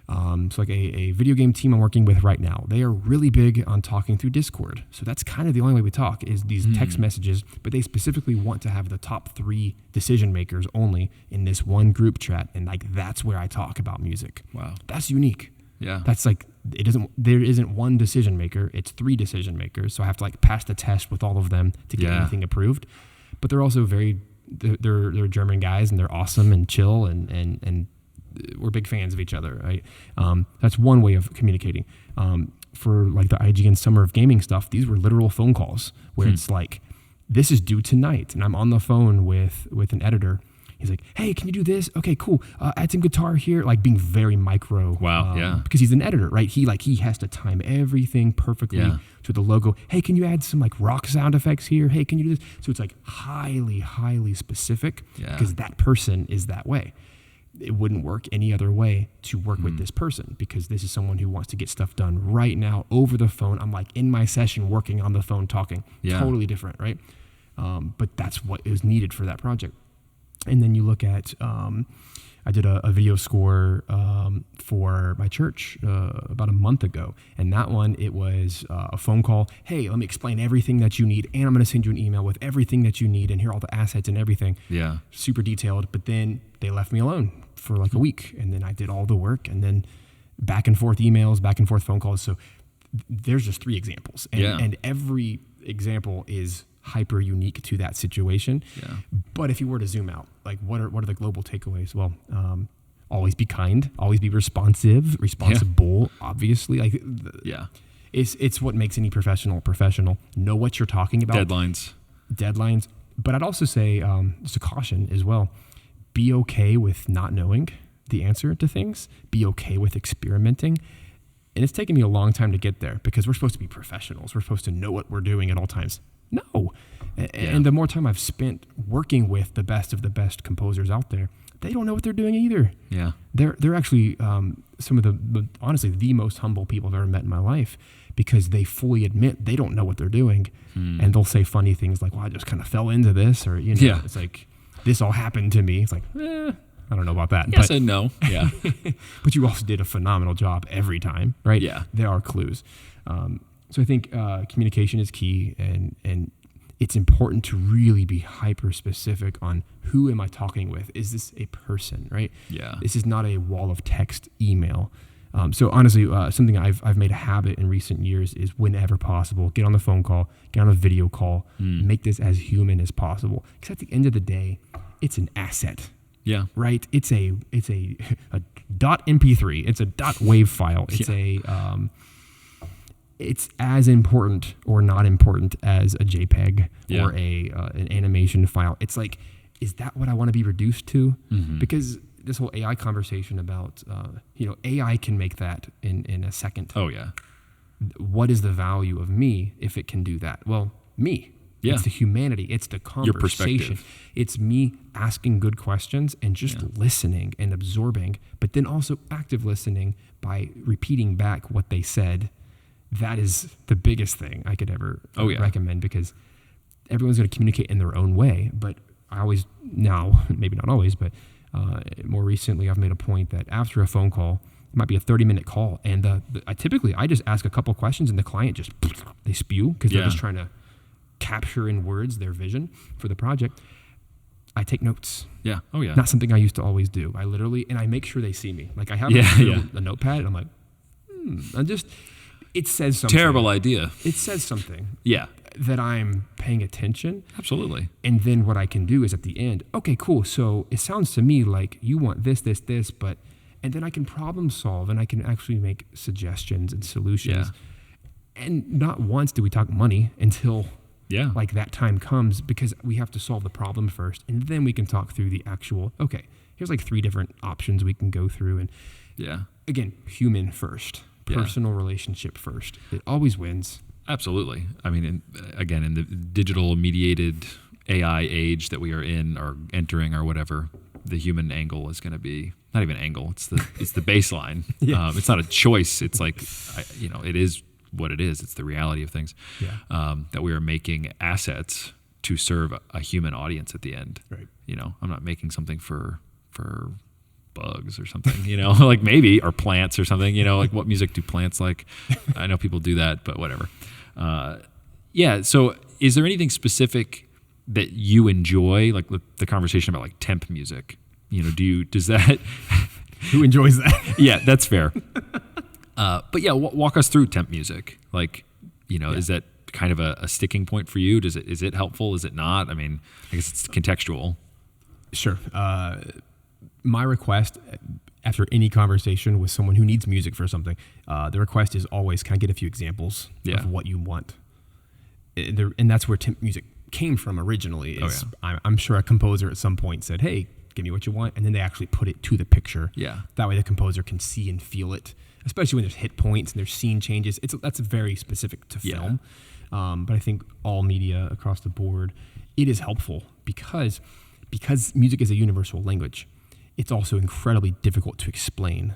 So like a video game team I'm working with right now, they are really big on talking through Discord. So that's kind of the only way we talk, is these text messages, but they specifically want to have the top 3 decision makers only in this one group chat. And like, that's where I talk about music. Wow. That's unique. Yeah. That's like there isn't one decision maker. It's 3 decision makers. So I have to like pass the test with all of them to get anything approved. But they're also they're German guys, and they're awesome and chill, and we're big fans of each other, right? That's one way of communicating. For like the IGN Summer of Gaming stuff, these were literal phone calls where it's like, this is due tonight, and I'm on the phone with an editor. He's like, hey, can you do this? Okay, cool. Add some guitar here. Like being very micro. Wow, yeah. Because he's an editor, right? He has to time everything perfectly to the logo. Hey, can you add some like rock sound effects here? Hey, can you do this? So it's like highly, highly specific because that person is that way. It wouldn't work any other way to work with this person because this is someone who wants to get stuff done right now over the phone. I'm like in my session working on the phone talking. Totally different, right? But that's what is needed for that project. And then you look at, I did a video score for my church about a month ago. And that one, it was a phone call. Hey, let me explain everything that you need. And I'm going to send you an email with everything that you need. And here are all the assets and everything. Yeah. Super detailed. But then they left me alone for like a week. And then I did all the work. And then back and forth emails, back and forth phone calls. So there's just 3 examples. And every example is hyper unique to that situation. Yeah. But if you were to zoom out, like what are the global takeaways? Well, always be kind, always be responsible, obviously. Like it's what makes any professional. Know what you're talking about. Deadlines. But I'd also say just a caution as well. Be okay with not knowing the answer to things. Be okay with experimenting. And it's taken me a long time to get there because we're supposed to be professionals. We're supposed to know what we're doing at all times. No. And the more time I've spent working with the best of the best composers out there, they don't know what they're doing either. Yeah. They're actually some of honestly, the most humble people I've ever met in my life because they fully admit they don't know what they're doing. And they'll say funny things like, well, I just kind of fell into this, or, it's like, this all happened to me. It's like, I don't know about that. Yes and no. Yeah. But you also did a phenomenal job every time, right? Yeah. There are clues. So I think communication is key, and it's important to really be hyper specific on who am I talking with? Is this a person, right? Yeah. This is not a wall of text email. So honestly, something I've made a habit in recent years is whenever possible, get on the phone call, get on a video call, make this as human as possible. Because at the end of the day, it's an asset. Yeah. Right. It's a .mp3. It's a .wav file. It's it's as important or not important as a JPEG or an animation file. It's like, is that what I want to be reduced to? Because this whole AI conversation about, AI can make that in a second. Oh, yeah. What is the value of me if it can do that? Well, me. Yeah. It's the humanity. It's the conversation. Your perspective. It's me asking good questions and just listening and absorbing, but then also active listening by repeating back what they said. That is the biggest thing I could ever recommend, because everyone's going to communicate in their own way. But I always now, maybe not always, but more recently I've made a point that after a phone call, it might be a 30-minute call, and I just ask a couple questions, and the client just, they spew because they're just trying to capture in words their vision for the project. I take notes. Yeah. Oh, yeah. Not something I used to always do. I literally, and I make sure they see me. Like I have a notepad, and I'm like, it says something. Terrible idea. It says something. Yeah. That I'm paying attention. Absolutely. And then what I can do is at the end, okay, cool. So it sounds to me like you want this, but, and then I can problem solve, and I can actually make suggestions and solutions. Yeah. And not once do we talk money until like that time comes, because we have to solve the problem first, and then we can talk through the actual, okay, here's like 3 different options we can go through. And again, human first. Personal relationship first. It always wins. Absolutely. I mean, in the digital mediated AI age that we are in, or entering, or whatever, the human angle is going to be not even angle. It's the baseline. It's not a choice. It's like, it is what it is. It's the reality of things. That we are making assets to serve a human audience at the end. Right. I'm not making something for bugs or something, like maybe, or plants or something, like what music do plants like? I know people do that, but whatever. So is there anything specific that you enjoy, like the conversation about like temp music? Does that? Who enjoys that? Yeah, that's fair. But yeah, walk us through temp music. Like, is that kind of a sticking point for you? Is it helpful? Is it not? I mean, I guess it's contextual. Sure. My request after any conversation with someone who needs music for something, the request is always, can I get a few examples of what you want? And that's where temp music came from originally. I'm sure a composer at some point said, hey, give me what you want. And then they actually put it to the picture. Yeah. That way the composer can see and feel it, especially when there's hit points and there's scene changes. That's very specific to film. But I think all media across the board, it is helpful because music is a universal language. It's also incredibly difficult to explain,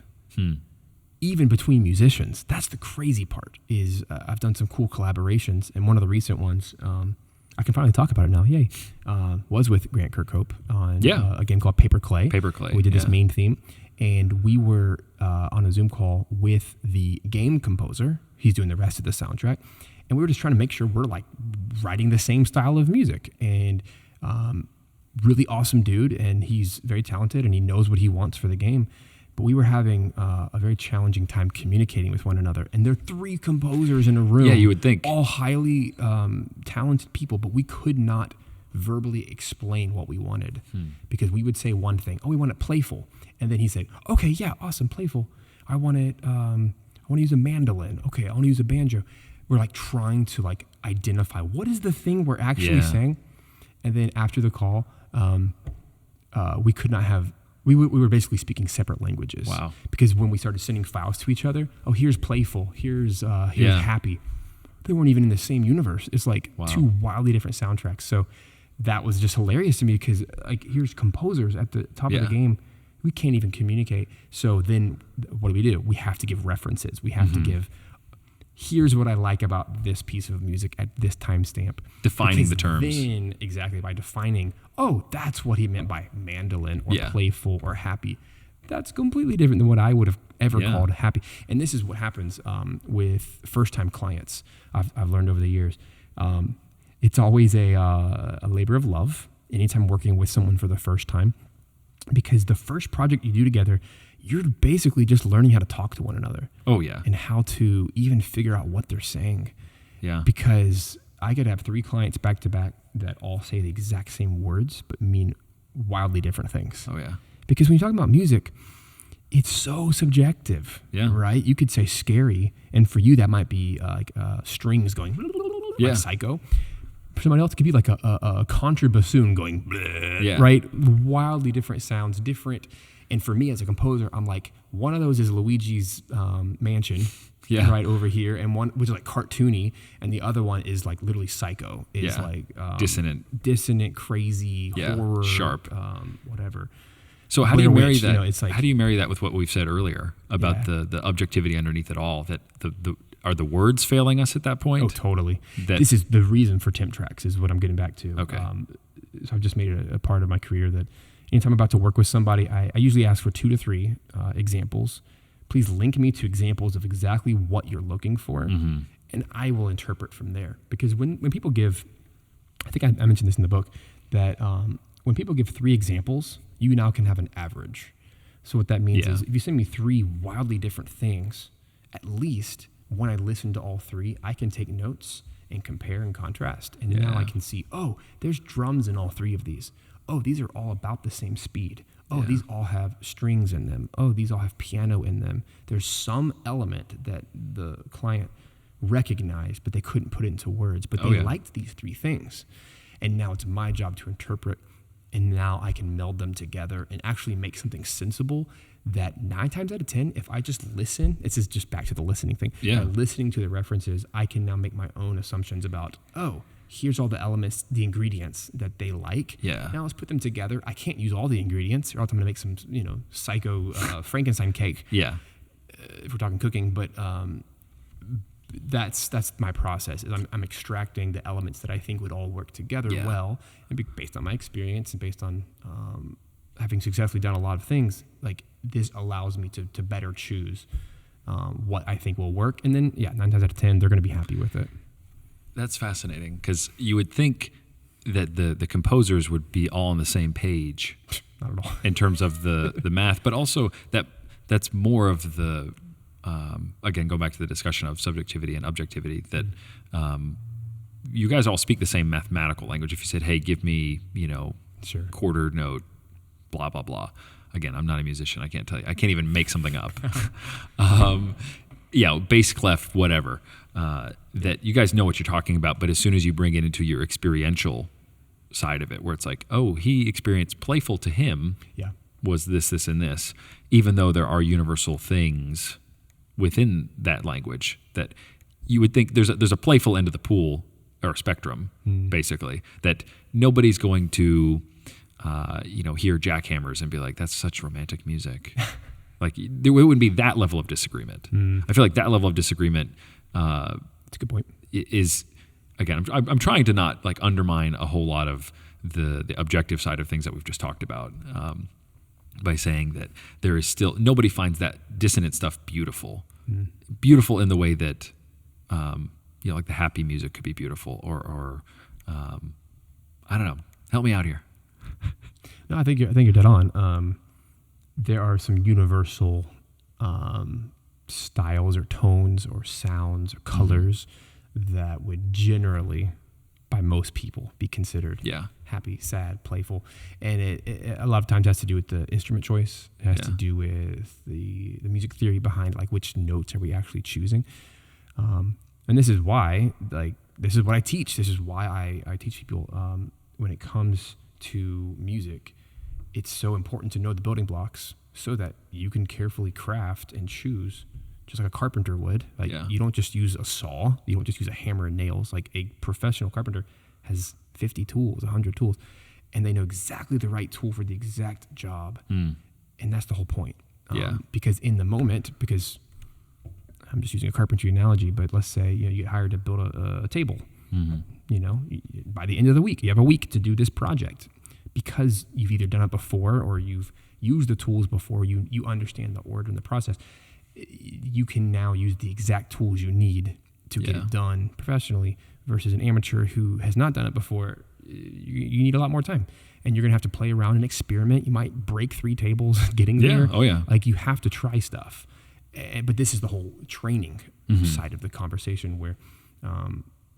even between musicians. That's the crazy part. Is I've done some cool collaborations, and one of the recent ones, I can finally talk about it now. Yay! Was with Grant Kirkhope on a game called Paper Clay. We did this main theme, and we were on a Zoom call with the game composer. He's doing the rest of the soundtrack, and we were just trying to make sure we're like writing the same style of music. And really awesome dude, and he's very talented, and he knows what he wants for the game. But we were having a very challenging time communicating with one another. And there are 3 composers in a room. Yeah, you would think. All highly talented people, but we could not verbally explain what we wanted. Because we would say one thing, we want it playful. And then he'd say, okay, yeah, awesome, playful. I want it, I want to use a mandolin. Okay, I want to use a banjo. We're like trying to like identify what is the thing we're actually saying. And then after the call, we could not have, we were basically speaking separate languages. Wow. Because when we started sending files to each other, here's playful, here's happy. They weren't even in the same universe. It's like 2 wildly different soundtracks. So that was just hilarious to me because like here's composers at the top of the game. We can't even communicate. So then what do? We have to give references. We have to give, here's what I like about this piece of music at this timestamp. Defining the terms. Then, exactly, by defining, that's what he meant by mandolin or playful or happy. That's completely different than what I would have ever called happy. And this is what happens with first-time clients. I've learned over the years. It's always a labor of love anytime working with someone for the first time, because the first project you do together, you're basically just learning how to talk to one another. Oh, yeah. And how to even figure out what they're saying. Yeah. Because I could have 3 clients back to back that all say the exact same words, but mean wildly different things. Oh, yeah. Because when you talk about music, it's so subjective, right? You could say scary, and for you that might be like strings going like psycho. For somebody else, it could be like a contrabassoon going right? Wildly different sounds, different. And for me as a composer, I'm like, one of those is Luigi's Mansion, right over here, and one which is like cartoony, and the other one is like literally psycho. It's like dissonant, crazy, horror, sharp, whatever. So how do you marry that? It's like, how do you marry that with what we've said earlier about the objectivity underneath it all? That are the words failing us at that point? Oh, totally. This is the reason for temp tracks, is what I'm getting back to. Okay. So I've just made it a part of my career that anytime I'm about to work with somebody, I usually ask for 2 to 3 examples. Please link me to examples of exactly what you're looking for, and I will interpret from there. Because when people give, I think I mentioned this in the book, that when people give 3 examples, you now can have an average. So what that means is if you send me 3 wildly different things, at least when I listen to all 3, I can take notes and compare and contrast. And now I can see, there's drums in all 3 of these. These are all about the same speed. These all have strings in them. These all have piano in them. There's some element that the client recognized, but they couldn't put it into words. But they liked these 3 things. And now it's my job to interpret, and now I can meld them together and actually make something sensible that 9 times out of 10, if I just listen, this is just back to the listening thing. By listening to the references, I can now make my own assumptions about, here's all the elements, the ingredients that they like. Now let's put them together. I can't use all the ingredients, or else I'm going to make some, psycho Frankenstein cake. If we're talking cooking, but that's my process. Is I'm extracting the elements that I think would all work together well, and based on my experience and based on having successfully done a lot of things. Like this allows me to better choose what I think will work, and then 9 times out of 10 they're going to be happy with it. That's fascinating, because you would think that the composers would be all on the same page. Not at all. In terms of the math, but also that's more of the again, go back to the discussion of subjectivity and objectivity, that you guys all speak the same mathematical language. If you said, hey, give me, Sure. quarter note, blah, blah, blah. Again, I'm not a musician. I can't tell you. I can't even make something up. Bass clef, whatever. That you guys know what you're talking about, but as soon as you bring it into your experiential side of it, where it's like, oh, he experienced playful to him was this, this, and this, even though there are universal things within that language that you would think there's a playful end of the pool or spectrum, basically, that nobody's going to hear jackhammers and be like, that's such romantic music. Like, there wouldn't be that level of disagreement. I feel like that level of disagreement That's a good point. is, again, I'm trying to not like undermine a whole lot of the objective side of things that we've just talked about, by saying that there is still, nobody finds that dissonant stuff beautiful. Beautiful in the way that, like the happy music could be beautiful, or I don't know. Help me out here. No, I think you're dead on. There are some universal styles or tones or sounds or colors that would generally, by most people, be considered happy, sad, playful. And it a lot of times has to do with the instrument choice. It has to do with the music theory behind like which notes are we actually choosing. And this is why, this is what I teach. This is why I teach people when it comes to music. It's so important to know the building blocks so that you can carefully craft and choose, just like a carpenter would. Like you don't just use a saw, you don't just use a hammer and nails. Like a professional carpenter has 50 tools, 100 tools, and they know exactly the right tool for the exact job. And that's the whole point. Because in the moment, because I'm just using a carpentry analogy, but let's say you get hired to build a table. By the end of the week, you have a week to do this project. Because you've either done it before or you've used the tools before, you understand the order and the process, you can now use the exact tools you need to get it done professionally, versus an amateur who has not done it before. You need a lot more time, and you're going to have to play around and experiment. You might break 3 tables getting there. Oh, yeah. Like, you have to try stuff. But this is the whole training side of the conversation, where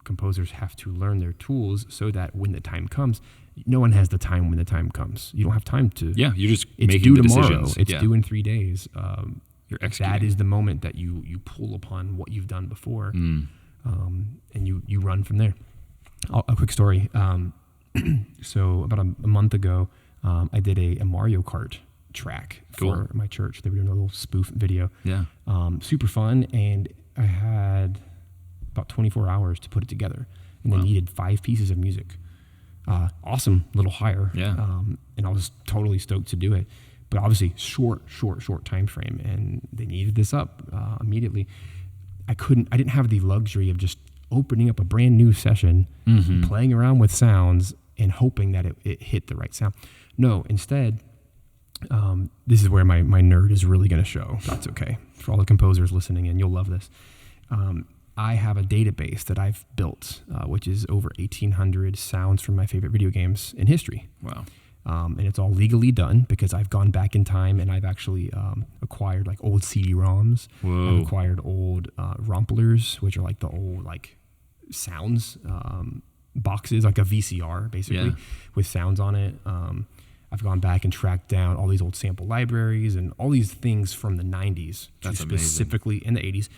composers have to learn their tools so that when the time comes, no one has the time when the time comes. You don't have time to. Yeah, you're just it's making due the tomorrow. decisions. It's due in 3 days. You're executing. That is the moment that you pull upon what you've done before, and you run from there. A quick story. So about a month ago, I did a Mario Kart track for my church. They were doing a little spoof video. Yeah. Super fun, and I had about 24 hours to put it together, and they needed 5 pieces of music. Awesome, little higher. Yeah. And I was totally stoked to do it, but obviously short time frame, and they needed this up immediately. I didn't have the luxury of just opening up a brand new session, playing around with sounds and hoping that it hit the right sound. No, instead, this is where my nerd is really going to show. That's okay. For all the composers listening in, you'll love this. I have a database that I've built, which is over 1,800 sounds from my favorite video games in history. Wow. And it's all legally done because I've gone back in time and I've actually acquired like old CD-ROMs. Whoa. I've acquired old Romplers, which are like the old like sounds boxes, like a VCR basically, with sounds on it. I've gone back and tracked down all these old sample libraries and all these things from the 90s. That's specifically in the 80s.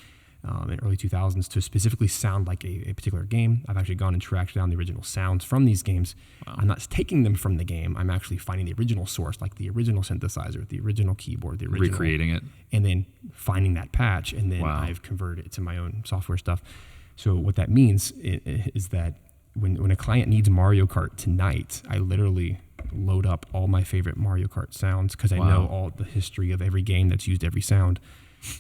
And early 2000s to specifically sound like a particular game. I've actually gone and tracked down the original sounds from these games. Wow. I'm not taking them from the game. I'm actually finding the original source, like the original synthesizer, the original keyboard, the original. Recreating it. And then finding that patch, and then I've converted it to my own software stuff. So what that means is that when a client needs Mario Kart tonight, I literally load up all my favorite Mario Kart sounds because I know all the history of every game that's used every sound.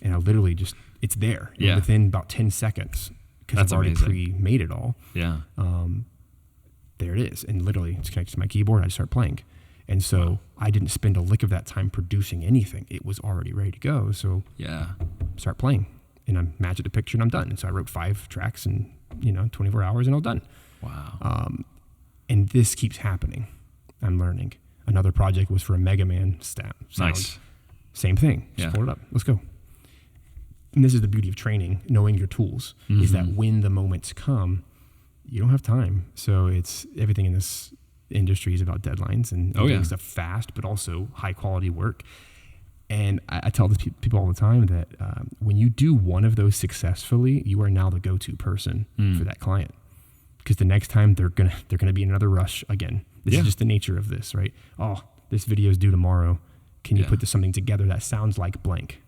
And I literally just, it's there within about 10 seconds because I've already pre-made it all. Yeah. There it is. And literally it's connected to my keyboard. I just start playing. And so I didn't spend a lick of that time producing anything. It was already ready to go. So start playing, and I match it to picture and I'm done. And so I wrote 5 tracks in 24 hours and all done. Wow. And this keeps happening. I'm learning. Another project was for a Mega Man sound. Nice. Same thing. Just pull it up. Let's go. and this is the beauty of training, knowing your tools, is that when the moments come, you don't have time. So it's everything in this industry is about deadlines and doing stuff fast, but also high quality work. And I tell people all the time that when you do one of those successfully, you are now the go-to person for that client, because the next time they're gonna be in another rush again. This is just the nature of this, right? Oh, this video is due tomorrow. Can you put something together that sounds like blank?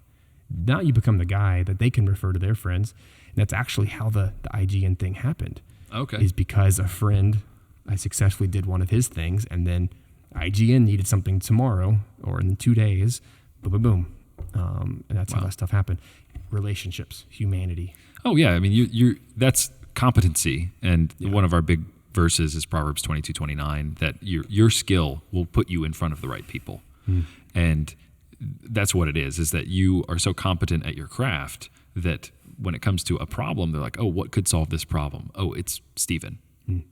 Now you become the guy that they can refer to their friends, and that's actually how the IGN thing happened. Okay, is because a friend I successfully did one of his things, and then IGN needed something tomorrow or in 2 days. Boom, boom, boom. And that's how that stuff happened. Relationships, humanity. Oh yeah, I mean, you that's competency, and one of our big verses is Proverbs 22:29, that your skill will put you in front of the right people, and that's what it is that you are so competent at your craft that when it comes to a problem, they're like, oh, what could solve this problem? Oh, it's Steven.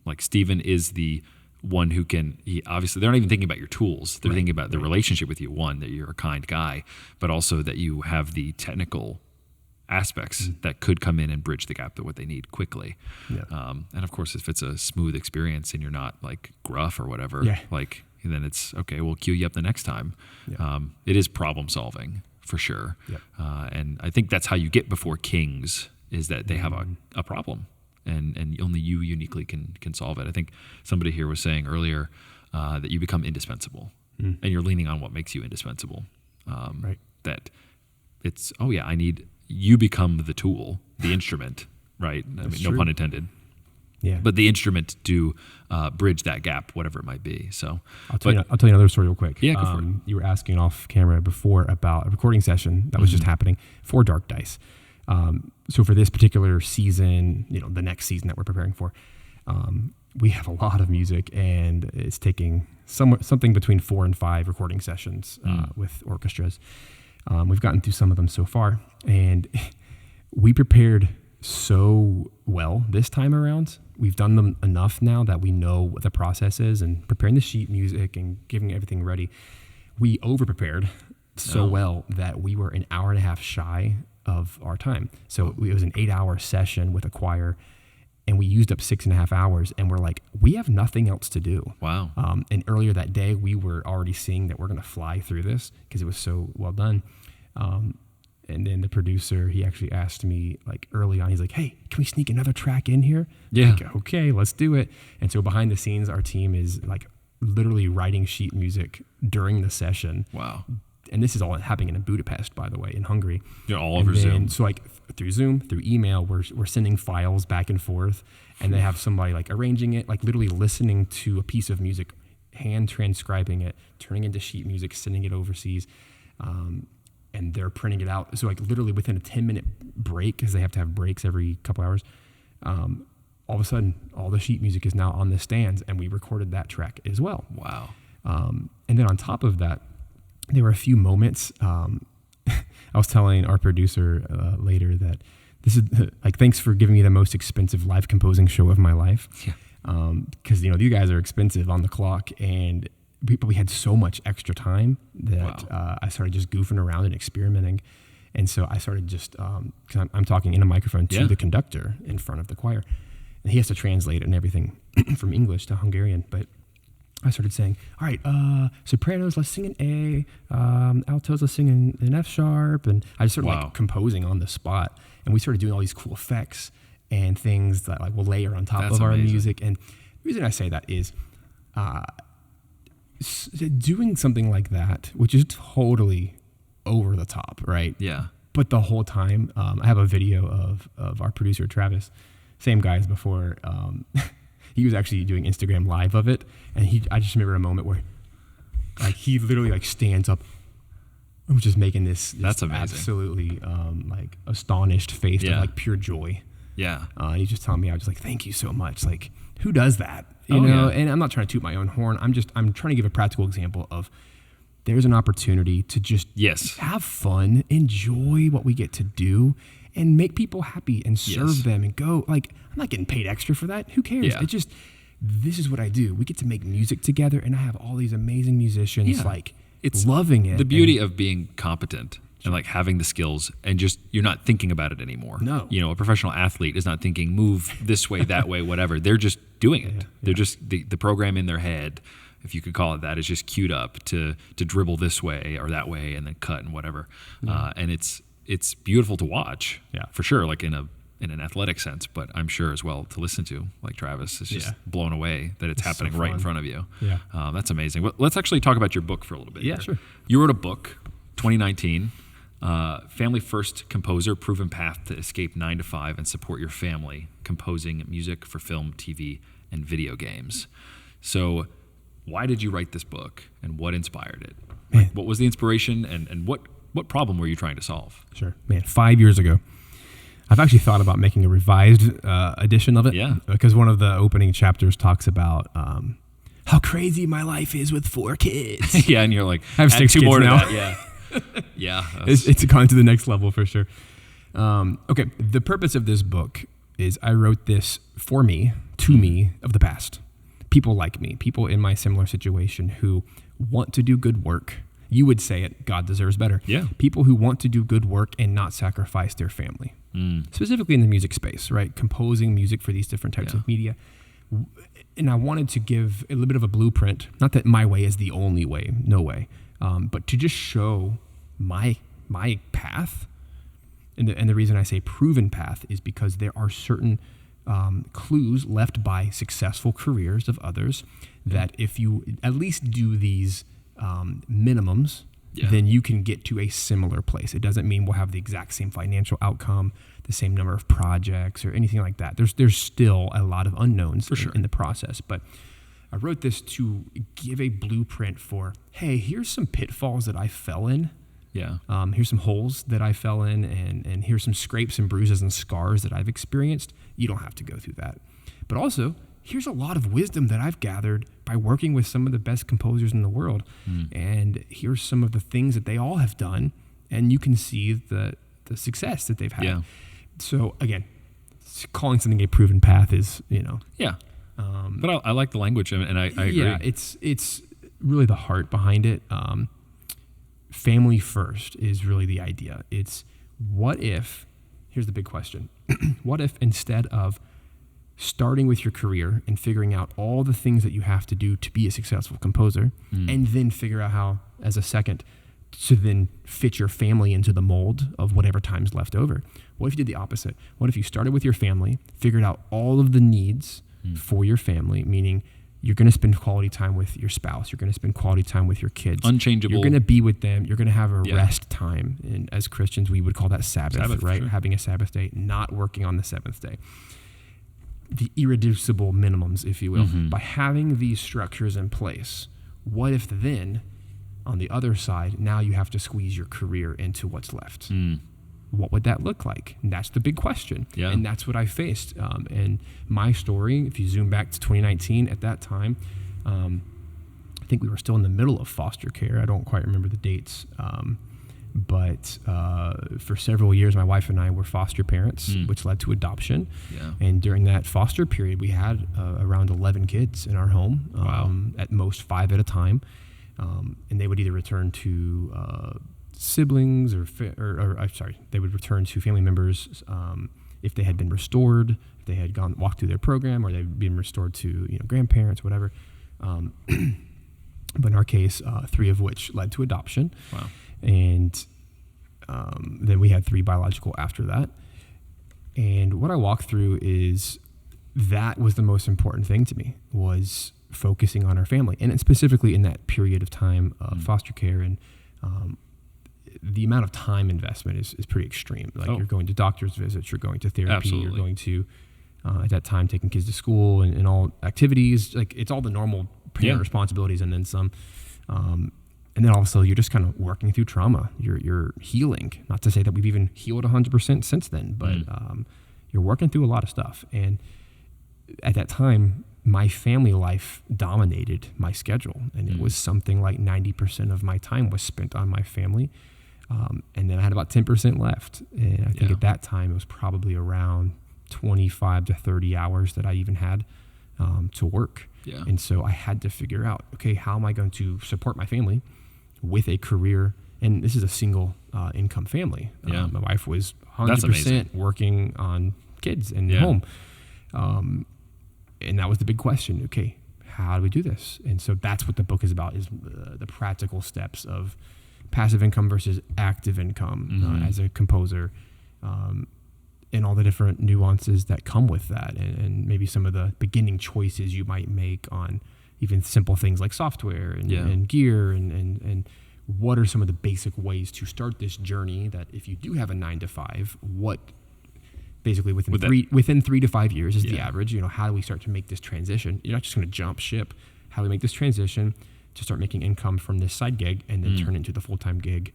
Like Steven is the one who can, obviously they're not even thinking about your tools. They're thinking about the relationship with you. One, that you're a kind guy, but also that you have the technical aspects that could come in and bridge the gap to what they need quickly. And of course, if it's a smooth experience and you're not like gruff or whatever, like then it's okay, we'll cue you up the next time. It is problem solving for sure. And I think that's how you get before kings, is that they have a problem. And only you uniquely can solve it. I think somebody here was saying earlier that you become indispensable, and you're leaning on what makes you indispensable. That it's, I need, you become the tool, the instrument, right? I mean, no pun intended. But the instrument to bridge that gap, whatever it might be. So I'll tell you another story real quick. Go for it. You were asking off camera before about a recording session that was just happening for Dark Dice. So for this particular season, the next season that we're preparing for, we have a lot of music, and it's taking something between 4 and 5 recording sessions with orchestras. We've gotten through some of them so far, and we prepared so well this time around. We've done them enough now that we know what the process is, and preparing the sheet music and getting everything ready. We over-prepared so well that we were an hour and a half shy of our time. So it was an 8-hour session with a choir, and we used up 6.5 hours, and we're like, we have nothing else to do. Wow. And earlier that day, we were already seeing that we're going to fly through this because it was so well done. And then the producer, he actually asked me like early on, he's like, hey, can we sneak another track in here? Like, okay, let's do it. And so behind the scenes, our team is like literally writing sheet music during the session. Wow. And this is all happening in Budapest, by the way, in Hungary. All over Zoom. So like through Zoom, through email, we're sending files back and forth, and they have somebody like arranging it, like literally listening to a piece of music, hand transcribing it, turning into sheet music, sending it overseas, and they're printing it out. So like literally within a 10-minute break, because they have to have breaks every couple hours, all of a sudden all the sheet music is now on the stands, and we recorded that track as well. Wow. And then on top of that, there were a few moments. I was telling our producer later that this is like, thanks for giving me the most expensive live composing show of my life. Because you guys are expensive on the clock, and we had so much extra time that I started just goofing around and experimenting. And so I started just because I'm talking in a microphone to the conductor in front of the choir, and he has to translate it and everything from English to Hungarian, but I started saying, all right, sopranos, let's sing an A, altos, let's sing an F sharp. And I just started like composing on the spot. And we started doing all these cool effects and things that like we'll layer on top of our music. And the reason I say that is doing something like that, which is totally over the top, right? Yeah. But the whole time, I have a video of our producer, Travis, same guy as before. He was actually doing Instagram live of it, and I just remember a moment where like he literally like stands up and was just making this That's amazing. Absolutely like astonished face of like pure joy. Yeah. He's just telling me, I was just like, thank you so much. Like, who does that? You know, and I'm not trying to toot my own horn. I'm trying to give a practical example of there's an opportunity to just have fun, enjoy what we get to do, and make people happy and serve them and go. Like, I'm not getting paid extra for that. Who cares? It just, this is what I do. We get to make music together, and I have all these amazing musicians like it's loving it. The beauty of being competent and like having the skills, and just you're not thinking about it anymore. No. A professional athlete is not thinking move this way, that way, whatever. They're just doing it. They're just the program in their head, if you could call it that, is just queued up to dribble this way or that way and then cut and whatever. And it's beautiful to watch, for sure, like in an athletic sense, but I'm sure as well to listen to, like Travis is just blown away that it's happening right in front of you. Yeah. That's amazing. Well, let's actually talk about your book for a little bit. Yeah, here. sure. You wrote a book, 2019, Family First Composer, Proven Path to Escape 9 to 5 and Support Your Family, Composing Music for Film, TV, and Video Games. So why did you write this book, and what inspired it? Like, what was the inspiration, and what problem were you trying to solve? Sure. Man, 5 years ago, I've actually thought about making a revised edition of it. Yeah. Because one of the opening chapters talks about how crazy my life is with 4 kids. Yeah, and you're like, I have 6 kids more now. To that. Yeah. It's gone to the next level for sure. Okay, the purpose of this book is I wrote this for me, to me, of the past. People like me, people in my similar situation who want to do good work. You would say it, God deserves better. Yeah. People who want to do good work and not sacrifice their family. Specifically in the music space, right? Composing music for these different types of media. And I wanted to give a little bit of a blueprint, not that my way is the only way, no way, but to just show my path. And the reason I say proven path is because there are certain clues left by successful careers of others that if you at least do these minimums, then you can get to a similar place. It doesn't mean we'll have the exact same financial outcome, the same number of projects or anything like that. There's still a lot of unknowns in the process. But I wrote this to give a blueprint for, hey, here's some pitfalls that I fell in. Yeah. Here's some holes that I fell in, and here's some scrapes and bruises and scars that I've experienced. You don't have to go through that. But also, here's a lot of wisdom that I've gathered by working with some of the best composers in the world. And here's some of the things that they all have done, and you can see the success that they've had. Yeah. So again, calling something a proven path is, Yeah. But I like the language, and I agree. Yeah, it's really the heart behind it. Family first is really the idea. It's what if, here's the big question, what if instead of starting with your career and figuring out all the things that you have to do to be a successful composer, and then figure out how, as a second, to then fit your family into the mold of whatever time's left over. What if you did the opposite? What if you started with your family, figured out all of the needs for your family, meaning you're going to spend quality time with your spouse. You're going to spend quality time with your kids. Unchangeable. You're going to be with them. You're going to have a rest time. And as Christians, we would call that Sabbath, right? Sure. Having a Sabbath day, not working on the seventh day. The irreducible minimums, if you will. By having these structures in place, what if then, on the other side, now you have to squeeze your career into what's left? What would that look like? And that's the big question. Yeah. And that's what I faced. And my story, if you zoom back to 2019, at that time, I think we were still in the middle of foster care. I don't quite remember the dates. But for several years, my wife and I were foster parents, which led to adoption. Yeah. And during that foster period, we had around 11 kids in our home, at most 5 at a time. And they would either return to siblings they would return to family members if they had been restored, if they had walked through their program, or they'd been restored to grandparents, whatever. But in our case, 3 of which led to adoption. Wow. And then we had 3 biological after that. And what I walked through is that was the most important thing to me, was focusing on our family, and specifically in that period of time of foster care. And the amount of time investment is pretty extreme. Like you're going to doctor's visits, you're going to therapy, Absolutely. You're going to, at that time, taking kids to school and all activities. Like it's all the normal parent responsibilities and then some. And then also you're just kind of working through trauma. You're healing. Not to say that we've even healed 100% since then, but you're working through a lot of stuff. And at that time, my family life dominated my schedule. And it was something like 90% of my time was spent on my family. And then I had about 10% left. And I think at that time, it was probably around 25 to 30 hours that I even had to work. Yeah. And so I had to figure out, okay, how am I going to support my family with a career And this is a single income family. Yeah. My wife was That's 100% amazing. working on kids and home. And that was the big question. Okay, how do we do this? And so that's what the book is about, is the practical steps of passive income versus active income as a composer, and all the different nuances that come with that, and maybe some of the beginning choices you might make on even simple things like software and gear, and what are some of the basic ways to start this journey that if you do have a 9-to-5, what basically within 3 to 5 years is the average, how do we start to make this transition? You're not just going to jump ship. How do we make this transition to start making income from this side gig and then turn into the full-time gig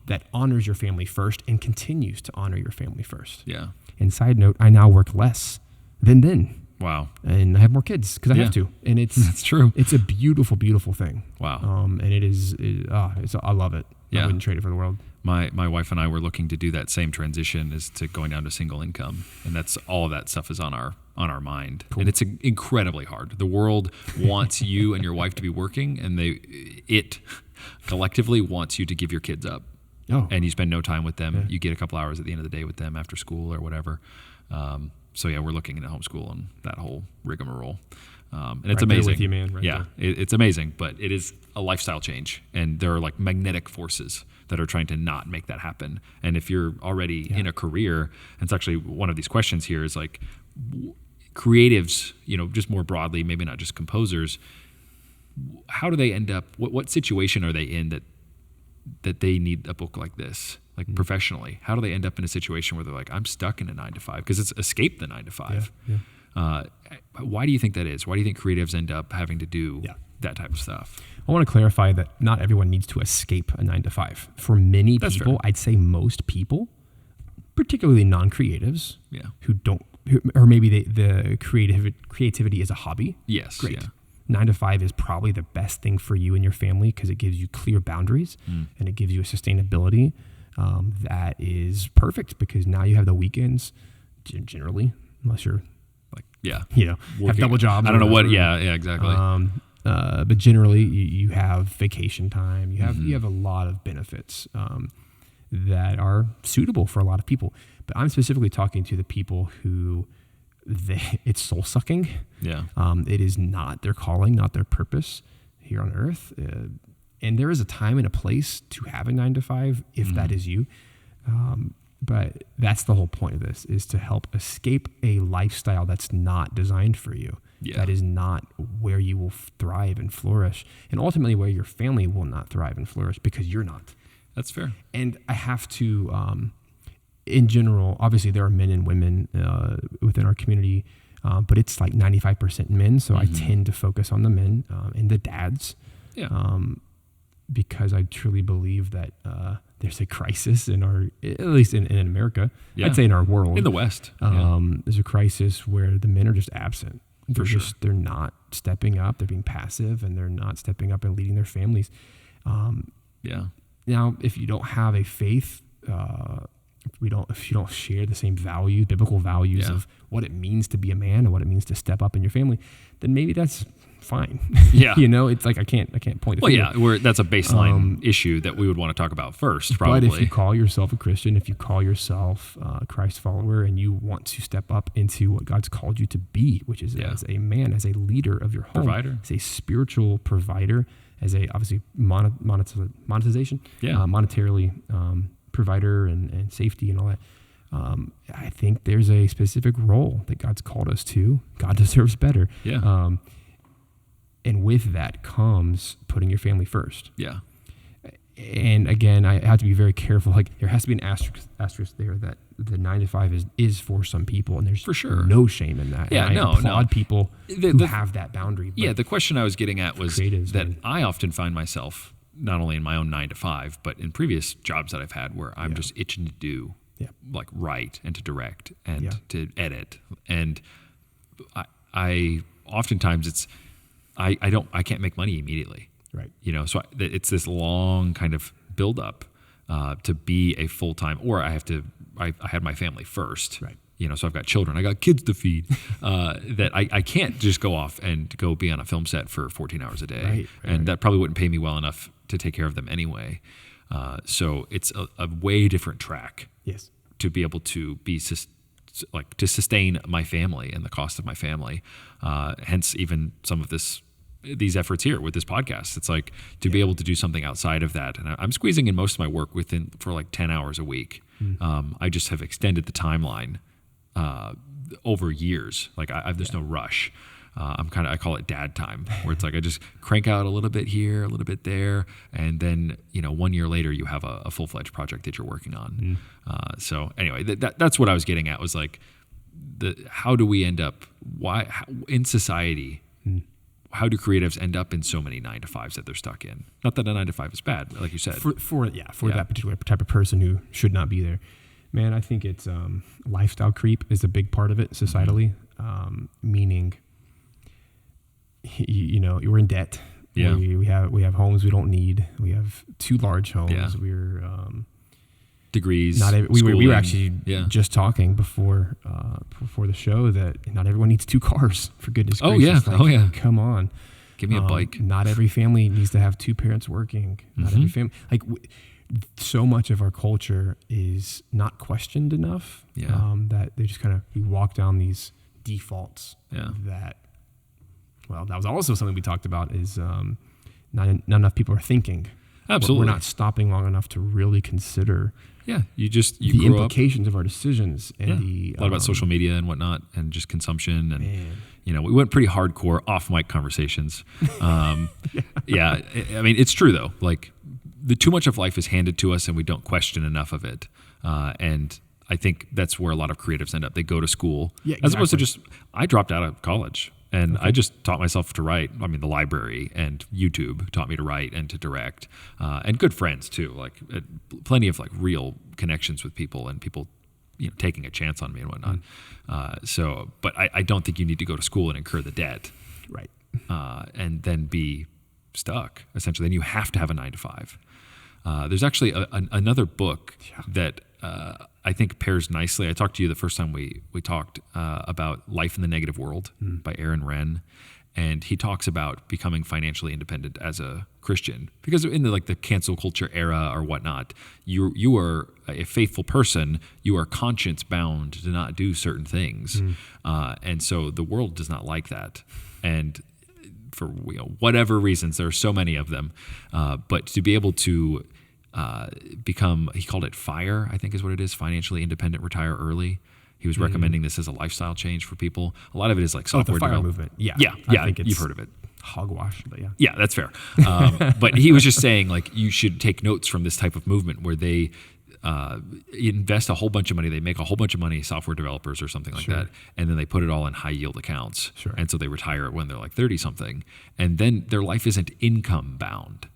that honors your family first and continues to honor your family first? Yeah. And side note, I now work less than then. Wow. And I have more kids because I have to. And that's true. It's a beautiful, beautiful thing. Wow. And I love it. Yeah. I wouldn't trade it for the world. My wife and I were looking to do that same transition, as to going down to single income, and that's all of that stuff is on our mind. Cool. And it's incredibly hard. The world wants you and your wife to be working, and it collectively wants you to give your kids up. Oh. And you spend no time with them. Yeah. You get a couple hours at the end of the day with them after school or whatever. So we're looking into homeschool and that whole rigmarole. And it's amazing. With you, man. It's amazing, but it is a lifestyle change, and there are like magnetic forces that are trying to not make that happen. And if you're already in a career, and it's actually one of these questions here is like creatives, just more broadly, maybe not just composers, how do they end up, what situation are they in that they need a book like this? Like professionally, how do they end up in a situation where they're like, I'm stuck in a 9-to-5? Because it's escape the 9-to-5. Why do you think that is? Why do you think creatives end up having to do that type of stuff? I want to clarify that not everyone needs to escape a 9-to-5. For many people, fair. I'd say most people, particularly non-creatives, or maybe the creativity is a hobby. Yes. Great. Yeah. 9-to-5 is probably the best thing for you and your family because it gives you clear boundaries and it gives you a sustainability that is perfect, because now you have the weekends generally, unless you're have double jobs. I don't know what. Yeah, exactly. But generally, you have vacation time. You have a lot of benefits that are suitable for a lot of people. But I'm specifically talking to the people who it's soul sucking. Yeah. It is not their calling, not their purpose here on earth. And there is a time and a place to have a 9-to-5 if that is you. But that's the whole point of this, is to help escape a lifestyle that's not designed for you. Yeah. That is not where you will thrive and flourish, and ultimately where your family will not thrive and flourish because you're not. That's fair. And I have to, in general, obviously there are men and women within our community, but it's like 95% men. So I tend to focus on the men and the dads. Yeah. Because I truly believe that there's a crisis in at least in America. Yeah. I'd say in our world. In the West. There's a crisis where the men are just absent. They're not stepping up. They're being passive, and they're not stepping up and leading their families. Now, if you don't have a faith, if you don't share the same values, biblical values of what it means to be a man and what it means to step up in your family, then maybe that's fine. Yeah. It's like I can't point the finger. Well, that's a baseline issue that we would want to talk about first, probably. But if you call yourself a Christian, if you call yourself a Christ follower, and you want to step up into what God's called you to be, which is as a man, as a leader of your home, provider, as a spiritual provider, as a obviously monetization, monetarily provider and safety and all that. I think there's a specific role that God's called us to. God deserves better. Yeah. And with that comes putting your family first. Yeah. And again, I have to be very careful. Like, there has to be an asterisk there that the 9-to-5 is for some people, and there's for sure no shame in that. Yeah, and I applaud people who have that boundary. The question I was getting at was that I often find myself, not only in my own 9-to-5, but in previous jobs that I've had, where I'm just itching to do, like write and to direct and to edit, and I oftentimes it's I can't make money immediately. Right. So it's this long kind of build up to be a full time, or I had my family first. Right. So I've got children, I got kids to feed, that I can't just go off and go be on a film set for 14 hours a day. Right. And that probably wouldn't pay me well enough to take care of them anyway. So it's a way different track. Yes. To be able to to sustain my family and the cost of my family. Hence even some of these efforts here with this podcast. It's like to be able to do something outside of that. And I'm squeezing in most of my work for like 10 hours a week. I just have extended the timeline over years. Like there's no rush. I call it dad time, where it's like I just crank out a little bit here, a little bit there, and then 1 year later you have a full-fledged project that you're working on. So anyway, that's what I was getting at, was like how do we end up in society? How do creatives end up in so many 9-to-5s that they're stuck in? Not that a 9-to-5 is bad, like you said. For that particular type of person who should not be there. Man, I think it's lifestyle creep is a big part of it societally, meaning you're in debt. Yeah. We have homes we don't need. We have 2 large homes. Yeah. We're degrees. We were actually just talking before the show that not everyone needs 2 cars, for goodness gracious. Come on. Give me a bike. Not every family needs to have 2 parents working. Not every family, so much of our culture is not questioned enough. That they just we walk down these defaults. That was also something we talked about, is not enough people are thinking. Absolutely. We're not stopping long enough to really consider you the implications of our decisions and a lot about social media and whatnot, and just consumption. And we went pretty hardcore off mic conversations. I mean, it's true though. Like, the too much of life is handed to us and we don't question enough of it. And I think that's where a lot of creatives end up. They go to school as opposed to I dropped out of college. And I just taught myself to write. I mean, the library and YouTube taught me to write and to direct, and good friends too. Like plenty of real connections with people, and people, taking a chance on me and whatnot. But I don't think you need to go to school and incur the debt, right? And then be stuck. Essentially, then you have to have a 9-to-5. There's actually another book that I think pairs nicely. I talked to you the first time we talked about Life in the Negative World by Aaron Renn, and he talks about becoming financially independent as a Christian, because in the cancel culture era or whatnot, you are a faithful person. You are conscience bound to not do certain things, and so the world does not like that. And for whatever reasons, there are so many of them, but to be able to become, he called it FIRE, I think is what it is, financially independent, retire early. He was recommending this as a lifestyle change for people. A lot of it is software the FIRE development. movement. I think you've heard of it. Hogwash, but yeah. Yeah, that's fair. But he was just saying you should take notes from this type of movement where they invest a whole bunch of money. They make a whole bunch of money, software developers or something like that, and then they put it all in high yield accounts. And so they retire when they're 30 something, and then their life isn't income bound.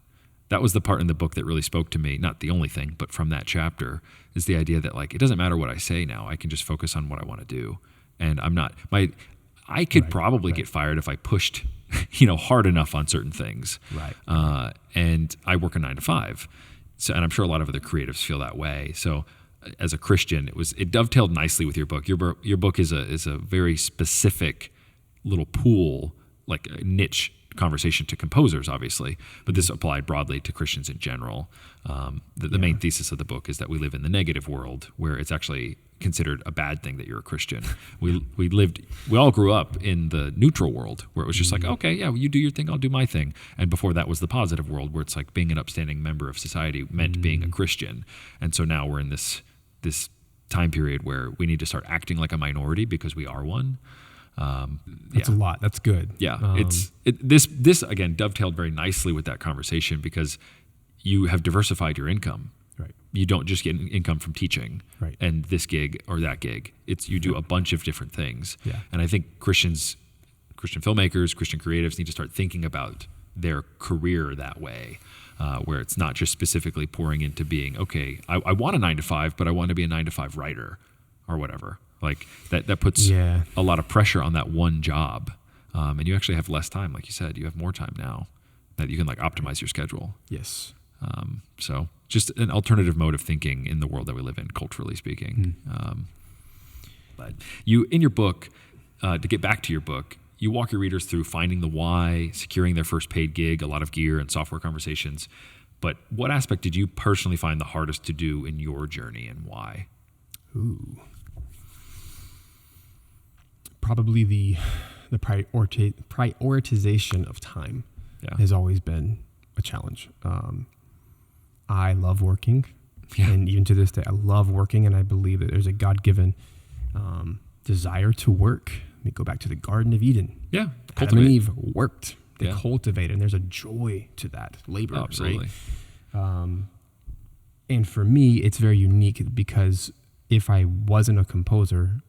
That was the part in the book that really spoke to me. Not the only thing, but from that chapter is the idea that it doesn't matter what I say now. I can just focus on what I want to do. And I could probably get fired if I pushed, hard enough on certain things. Right. And I work a 9-to-5. So, and I'm sure a lot of other creatives feel that way. So as a Christian, it dovetailed nicely with your book. Your book is a very specific little pool, a niche conversation to composers, obviously, but this applied broadly to Christians in general. The main thesis of the book is that we live in the negative world, where it's actually considered a bad thing that you're a Christian. We all grew up in the neutral world, where it was just okay, yeah, you do your thing, I'll do my thing. And before that was the positive world, where it's being an upstanding member of society meant being a Christian. And so now we're in this time period where we need to start acting like a minority because we are one. That's a lot. That's good. Yeah. This again dovetailed very nicely with that conversation, because you have diversified your income. Right. You don't just get income from teaching and this gig or that gig. You do a bunch of different things. Yeah. And I think Christian filmmakers, Christian creatives need to start thinking about their career that way, where it's not just specifically pouring into being, okay, I want a 9-to-5, but I want to be a 9-to-5 writer or whatever. That puts a lot of pressure on that one job. And you actually have less time. Like you said, you have more time now that you can optimize your schedule. Yes. So just an alternative mode of thinking in the world that we live in, culturally speaking. But you, in your book, to get back to your book, you walk your readers through finding the why, securing their first paid gig, a lot of gear and software conversations. But what aspect did you personally find the hardest to do in your journey, and why? Ooh. Probably the prioritization of time has always been a challenge. I love working, and even to this day, I love working, and I believe that there's a God-given desire to work. Let me go back to the Garden of Eden. Yeah, Adam and Eve worked. They cultivated, and there's a joy to that labor. Oh, absolutely. Right? And for me, it's very unique because if I wasn't a composer,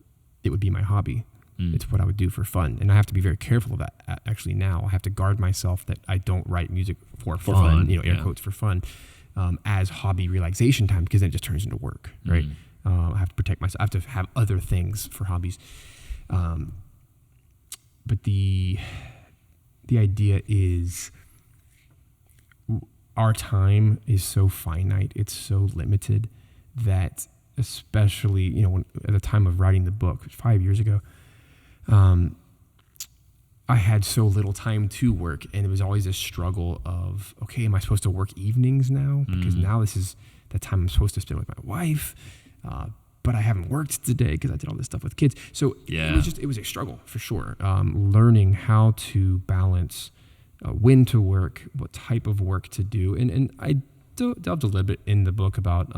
it would be my hobby. It's what I would do for fun. And I have to be very careful of that. Actually, now I have to guard myself that I don't write music for fun, air quotes for fun, as hobby relaxation time, because then it just turns into work, right? I have to protect myself. I have to have other things for hobbies. But the idea is our time is so finite. It's so limited that, especially, at the time of writing the book 5 years ago, I had so little time to work, and it was always this struggle of, okay, am I supposed to work evenings now? Because now this is the time I'm supposed to spend with my wife, but I haven't worked today because I did all this stuff with kids. So it was a struggle for sure. Learning how to balance when to work, what type of work to do. And I delved a little bit in the book about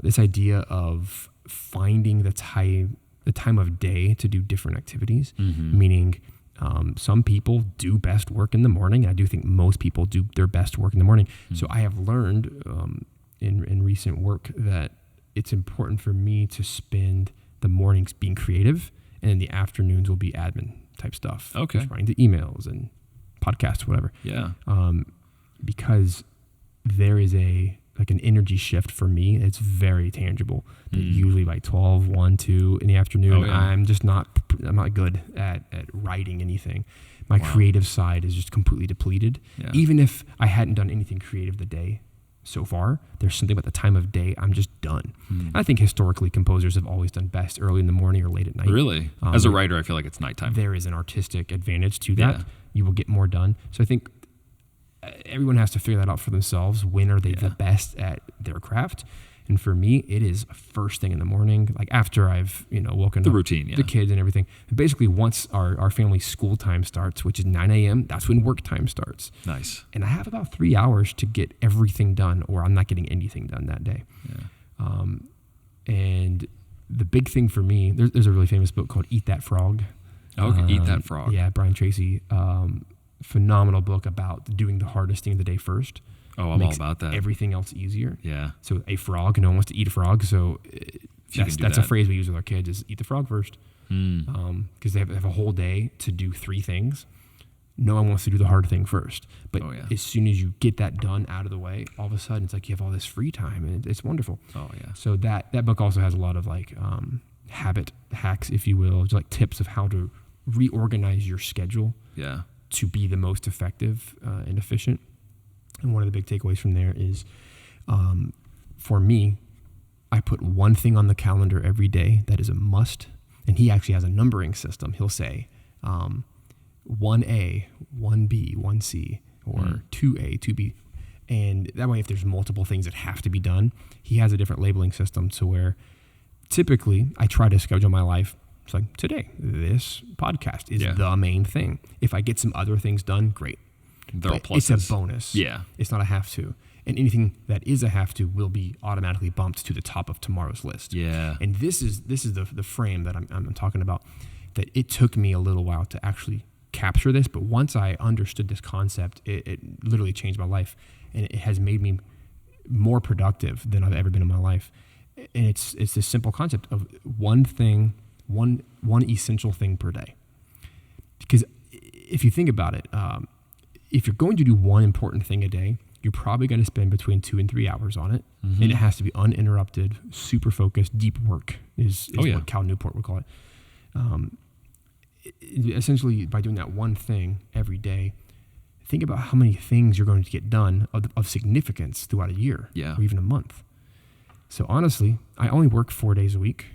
this idea of finding the time of day to do different activities, meaning some people do best work in the morning. I do think most people do their best work in the morning. So I have learned in recent work that it's important for me to spend the mornings being creative, and then the afternoons will be admin type stuff. Okay. Responding to emails and podcasts, whatever. Yeah. Because there is an energy shift for me. It's very tangible. Usually by 12, 1, 2 in the afternoon, I'm not good at writing anything. My creative side is just completely depleted. Yeah. Even if I hadn't done anything creative the day so far, there's something about the time of day, I'm just done. I think historically composers have always done best early in the morning or late at night. Really? As a writer, I feel like it's nighttime. There is an artistic advantage to that. You will get more done. So I think everyone has to figure that out for themselves. When are they the best at their craft? And for me, it is first thing in the morning, like after I've woken the up routine, the kids and everything. And basically, once our family school time starts, which is 9 a.m., that's when work time starts. Nice. And I have about 3 hours to get everything done, or I'm not getting anything done that day. Yeah. And the big thing for me, there's a really famous book called Eat That Frog. Okay, Eat That Frog. Yeah, Brian Tracy. Phenomenal book about doing the hardest thing of the day first. Oh, I'm all about that. Everything else easier. Yeah. So a frog, no one wants to eat a frog. So that's a phrase we use with our kids, is eat the frog first. Because they have a whole day to do 3 things. No one wants to do the hard thing first. But as soon as you get that done out of the way, all of a sudden it's like you have all this free time, and it's wonderful. Oh, yeah. So that book also has a lot of habit hacks, if you will, just like tips of how to reorganize your schedule. Yeah. To be the most effective and efficient. And one of the big takeaways from there is, for me, I put one thing on the calendar every day that is a must. And he actually has a numbering system. He'll say 1A, 1B, 1C, or 2A, 2B. And that way, if there's multiple things that have to be done, he has a different labeling system to where typically I try to schedule my life. It's like, today, this podcast is the main thing. If I get some other things done, great. It's a bonus. Yeah. It's not a have to. And anything that is a have to will be automatically bumped to the top of tomorrow's list. Yeah. And this is the frame that I'm talking about, that it took me a little while to actually capture this. But once I understood this concept, it literally changed my life. And it has made me more productive than I've ever been in my life. And it's this simple concept of one thing, one essential thing per day. Because if you think about it, if you're going to do one important thing a day, you're probably going to spend between 2 and 3 hours on it. And it has to be uninterrupted, super focused, deep work is what Cal Newport would call it. Essentially, by doing that one thing every day, think about how many things you're going to get done of significance throughout a year or even a month. So honestly, I only work 4 days a week,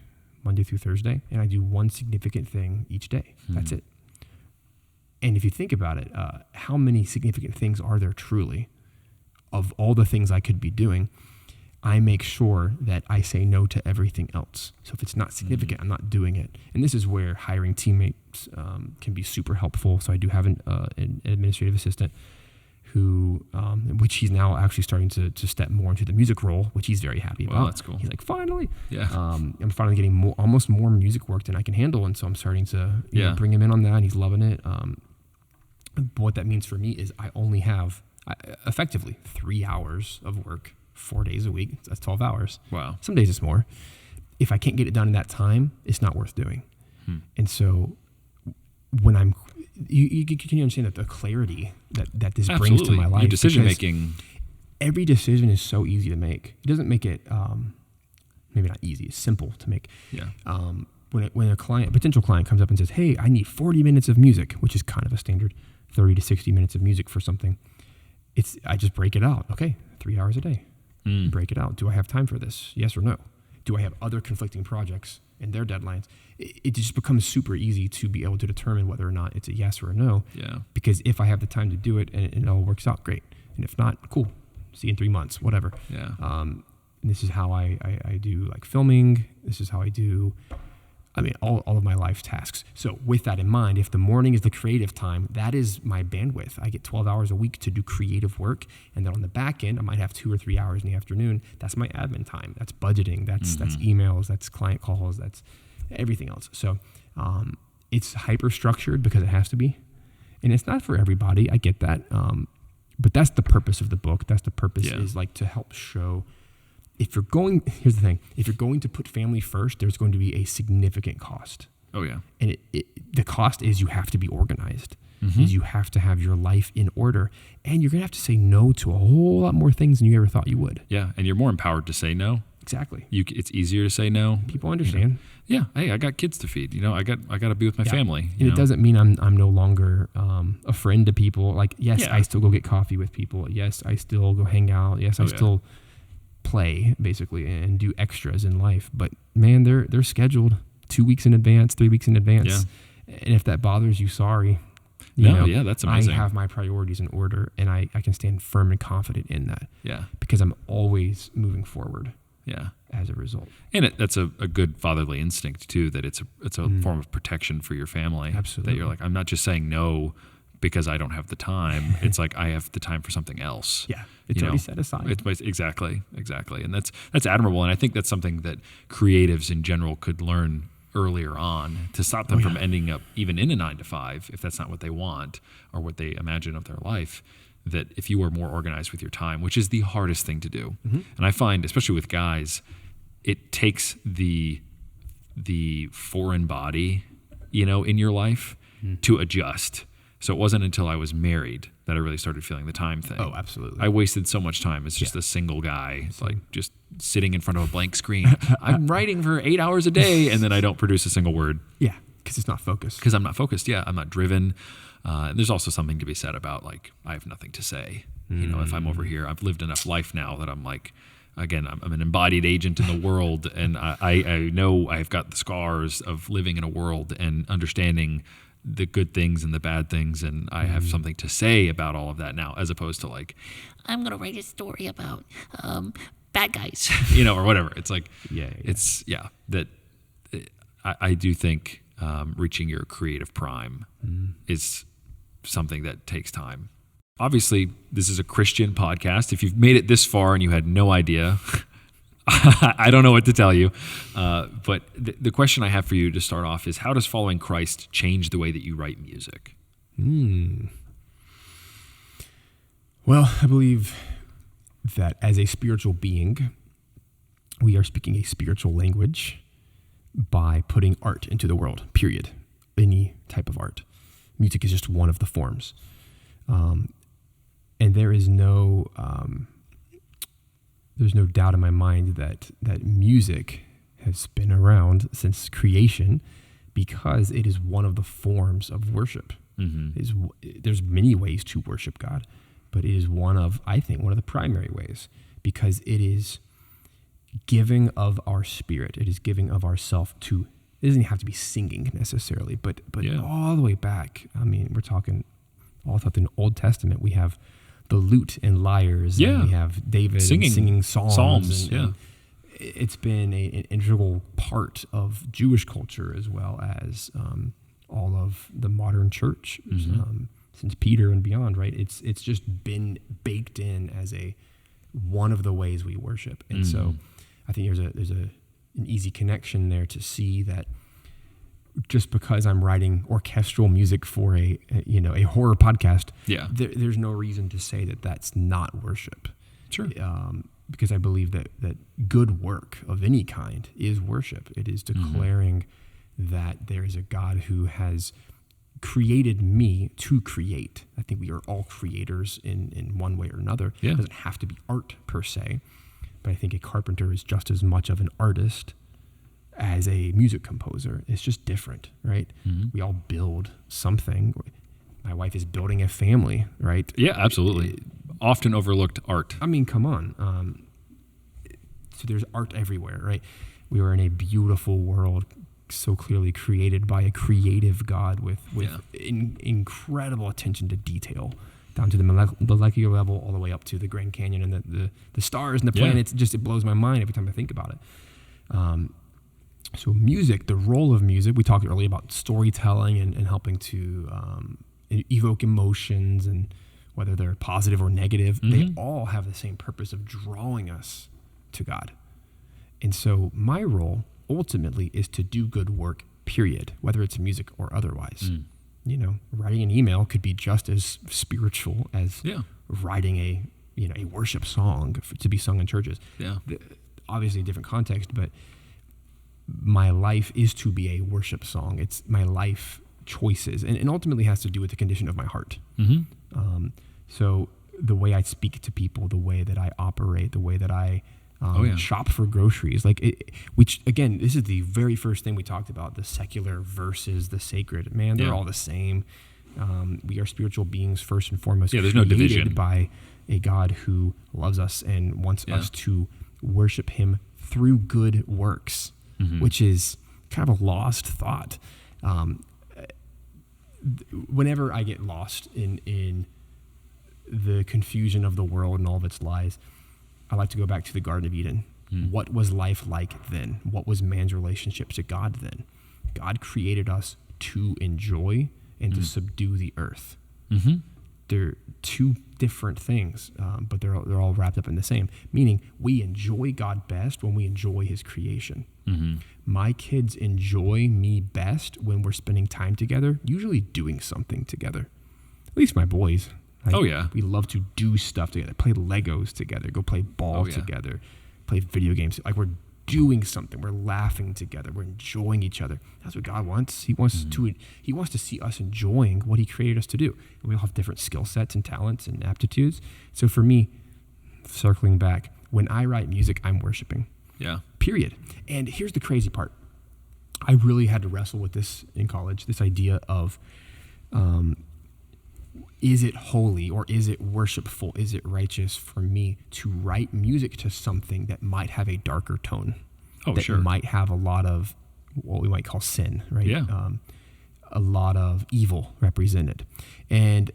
Monday through Thursday, and I do one significant thing each day. That's it. And if you think about it, how many significant things are there truly? of all the things I could be doing, I make sure that I say no to everything else. So if it's not significant, I'm not doing it. And this is where hiring teammates can be super helpful. So I do have an administrative assistant who, which he's now actually starting to step more into the music role, which he's very happy about. Well, that's cool. He's like, finally. Yeah. I'm finally getting almost more music work than I can handle. And so I'm starting to bring him in on that, and he's loving it. But what that means for me is I only have effectively 3 hours of work, 4 days a week. That's 12 hours. Wow. Some days it's more. If I can't get it done in that time, it's not worth doing. And so when you can understand that the clarity that this brings to my life. Your decision making. Every decision is so easy to make. It doesn't make it, maybe not easy, it's simple to make. Yeah. When a potential client comes up and says, hey, I need 40 minutes of music, which is kind of a standard 30 to 60 minutes of music for something. I just break it out. Okay, 3 hours a day. Break it out. Do I have time for this? Yes or no? Do I have other conflicting projects and their deadlines? It just becomes super easy to be able to determine whether or not it's a yes or a no. Yeah. Because if I have the time to do it and it all works out, great. And if not, cool. See you in 3 months, whatever. Yeah. This is how I do like filming. This is how I do, all of my life tasks. So with that in mind, if the morning is the creative time, that is my bandwidth. I get 12 hours a week to do creative work. And then on the back end, I might have 2 or 3 hours in the afternoon. That's my admin time. That's budgeting. That's emails. That's client calls. That's everything else. So it's hyper structured because it has to be. And it's not for everybody. I get that. But that's the purpose of the book. That's the purpose is like to help show. Here's the thing, if you're going to put family first, there's going to be a significant cost. Oh, yeah. And the cost is you have to be organized, is you have to have your life in order, and you're going to have to say no to a whole lot more things than you ever thought you would. Yeah, and you're more empowered to say no. Exactly. It's easier to say no. People understand. Yeah. Hey, I got kids to feed. I got to be with my family. And it doesn't mean I'm no longer a friend to people. Like, yes, I still go get coffee with people. Yes, I still go hang out. Yes, I still play basically and do extras in life, but man, they're scheduled 2 weeks in advance, 3 weeks in advance. And if that bothers you, sorry. That's amazing. I have my priorities in order, and I can stand firm and confident in that. Yeah. Because I'm always moving forward. Yeah. As a result. And that's a good fatherly instinct too, that it's a form of protection for your family. Absolutely. That you're like, I'm not just saying no because I don't have the time. It's like I have the time for something else. Yeah. It's already set aside. Exactly. And that's admirable. And I think that's something that creatives in general could learn earlier on to stop them from ending up even in a 9-to-5 if that's not what they want or what they imagine of their life. That if you are more organized with your time, which is the hardest thing to do. And I find, especially with guys, it takes the foreign body, in your life to adjust. So it wasn't until I was married that I really started feeling the time thing. Oh, absolutely. I wasted so much time as just a single guy. It's like just sitting in front of a blank screen. I'm writing for 8 hours a day, and then I don't produce a single word. Yeah, because it's not focused. Because I'm not focused. Yeah, I'm not driven. And there's also something to be said about like I have nothing to say. If I'm over here, I've lived enough life now that I'm like, again, I'm an embodied agent in the world, and I know I've got the scars of living in a world and understanding the good things and the bad things, and I have something to say about all of that now, as opposed to like, I'm going to write a story about bad guys, or whatever. It's like, I do think reaching your creative prime is something that takes time. Obviously, this is a Christian podcast. If you've made it this far and you had no idea, I don't know what to tell you. But the question I have for you to start off is, how does following Christ change the way that you write music? Well, I believe that as a spiritual being, we are speaking a spiritual language by putting art into the world, period. Any type of art. Music is just one of the forms. And there is there's no doubt in my mind that music has been around since creation because it is one of the forms of worship. There's many ways to worship God, but it is I think one of the primary ways, because it is giving of our spirit. It is giving of ourself to, it doesn't have to be singing necessarily, but all the way back. I mean, we're talking all throughout the Old Testament, we have the lute and lyres. Yeah. And we have David singing psalms. And it's been an integral part of Jewish culture as well as all of the modern church since Peter and beyond, right? It's just been baked in as one of the ways we worship. And so I think there's an easy connection there to see that just because I'm writing orchestral music for a horror podcast, there's no reason to say that that's not worship. Sure. Because I believe that good work of any kind is worship. It is declaring that there is a God who has created me to create. I think we are all creators in one way or another. Yeah. It doesn't have to be art per se, but I think a carpenter is just as much of an artist as a music composer. It's just different, right? We all build something. My wife is building a family, right? Yeah, absolutely. Often overlooked art. I mean, come on. So there's art everywhere, right? We are in a beautiful world, so clearly created by a creative God with incredible attention to detail, down to the molecular level, all the way up to the Grand Canyon and the stars and the planets. It blows my mind every time I think about it. So music, the role of music, we talked earlier about storytelling and helping to evoke emotions, and whether they're positive or negative, they all have the same purpose of drawing us to God. And so my role ultimately is to do good work, period, whether it's music or otherwise. Writing an email could be just as spiritual as writing a worship song to be sung in churches. Obviously a different context, but my life is to be a worship song. It's my life choices, and ultimately has to do with the condition of my heart. So the way I speak to people, the way that I operate, the way that I shop for groceries, which again, this is the very first thing we talked about, the secular versus the sacred. Man, they're all the same. We are spiritual beings first and foremost. There's no division. By a God who loves us and wants us to worship him through good works, which is kind of a lost thought. Whenever I get lost in the confusion of the world and all of its lies, I like to go back to the Garden of Eden. What was life like then? What was man's relationship to God then? God created us to enjoy and to subdue the earth. They're two different things, but they're all wrapped up in the same, meaning we enjoy God best when we enjoy his creation. My kids enjoy me best when we're spending time together, usually doing something together. At least my boys. We love to do stuff together, play Legos together, go play ball together, play video games. We're doing something, we're laughing together, we're enjoying each other. That's what God wants. He wants to see us enjoying what he created us to do. And we all have different skill sets and talents and aptitudes. So for me, circling back, when I write music, I'm worshiping. Period. And here's the crazy part. I really had to wrestle with this in college, this idea of is it holy or is it worshipful? Is it righteous for me to write music to something that might have a darker tone? That might have a lot of what we might call sin, right? A lot of evil represented. And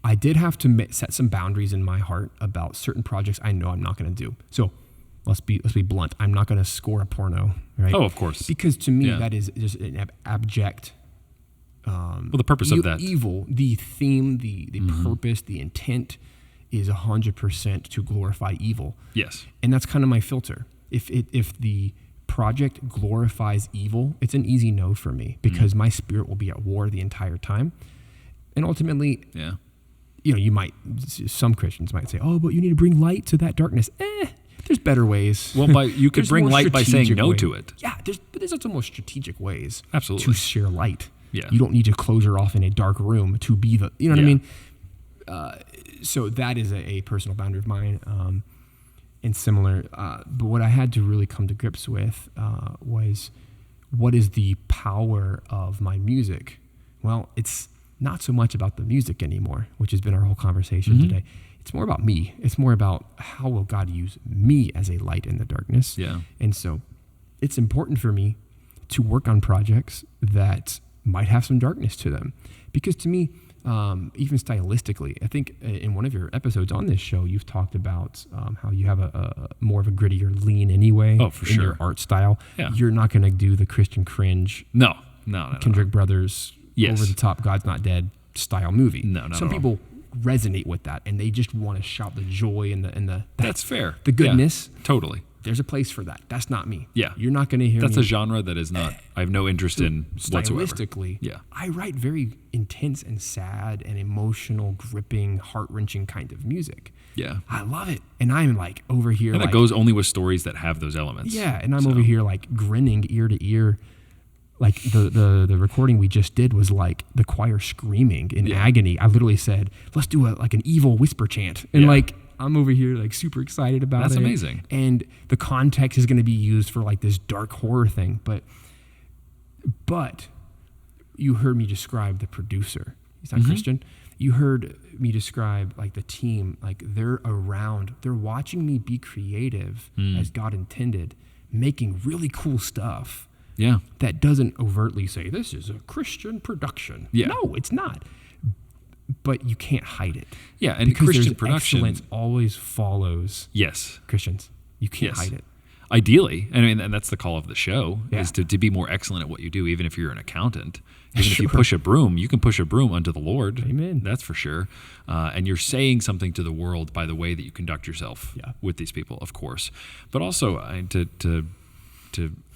I did have to set some boundaries in my heart about certain projects I know I'm not going to do. So let's be blunt. I'm not going to score a porno, right? Oh, of course. Because to me, that is just an abject the purpose of that evil, the theme, the purpose, the intent is 100% to glorify evil. Yes. And that's kind of my filter. If the project glorifies evil, it's an easy no for me, because my spirit will be at war the entire time. And ultimately, some Christians might say, oh, but you need to bring light to that darkness. There's better ways. Well, you could bring light by saying no to it. Yeah, there's also more strategic ways Absolutely. to share light. Yeah. You don't need to close her off in a dark room to be what I mean? So that is a personal boundary of mine, and similar. But what I had to really come to grips with was, what is the power of my music? Well, it's not so much about the music anymore, which has been our whole conversation today. It's more about me. It's more about how will God use me as a light in the darkness. Yeah. And so it's important for me to work on projects that might have some darkness to them. Because to me, even stylistically. I think in one of your episodes on this show, you've talked about how you have a more of a grittier lean anyway. Oh, for in sure. your art style. Yeah. You're not going to do the Christian cringe, No. Kendrick Brothers, Yes. over the top, God's Not Dead style movie. No, Some people resonate with that, and they just want to shout the joy and the That's fair. the goodness. Yeah, totally. There's a place for that. That's not me. Yeah. You're not going to hear That's me. a genre that is not, I have no interest in whatsoever. Stylistically, Yeah. I write very intense and sad and emotional, gripping, heart-wrenching kind of music. Yeah. I love it. And I'm like over here. And like, it goes only with stories that have those elements. Yeah, and I'm over here like grinning ear to ear. Like the recording we just did was like the choir screaming in agony. I literally said, let's do like an evil whisper chant. And like I'm over here like super excited about it. That's amazing. And the context is going to be used for like this dark horror thing. But you heard me describe the producer. He's not Christian. You heard me describe like the team, like they're around, they're watching me be creative as God intended, making really cool stuff. Yeah. That doesn't overtly say this is a Christian production. Yeah. No, it's not. But you can't hide it. Yeah, and because Christian there's production excellence always follows Yes. Christians. You can't hide it. Ideally, and that's the call of the show, Yeah. is to be more excellent at what you do, even if you're an accountant. Even if you push a broom, you can push a broom unto the Lord. Amen. That's for sure. And you're saying something to the world by the way that you conduct yourself with these people, of course. But also, to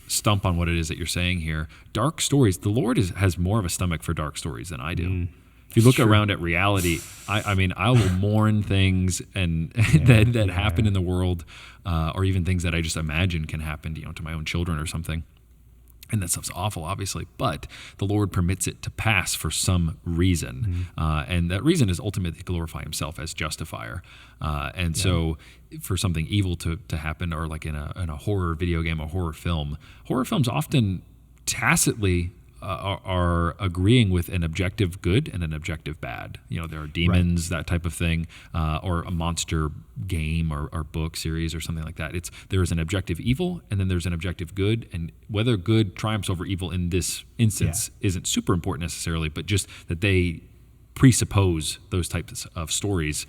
stump on what it is that you're saying here, dark stories, the Lord has more of a stomach for dark stories than I do. If you look around at reality, I mean, I will mourn things and that happen in the world, or even things that I just imagine can happen, to my own children or something. And that stuff's awful, obviously, but the Lord permits it to pass for some reason. And that reason is ultimately to glorify himself as justifier. So for something evil to happen, or like in a horror video game, a horror films often tacitly are agreeing with an objective good and an objective bad. There are demons, that type of thing, or a monster game or book series or something like that. There is an objective evil, and then there's an objective good, and whether good triumphs over evil in this instance isn't super important necessarily, but just that they presuppose those types of stories,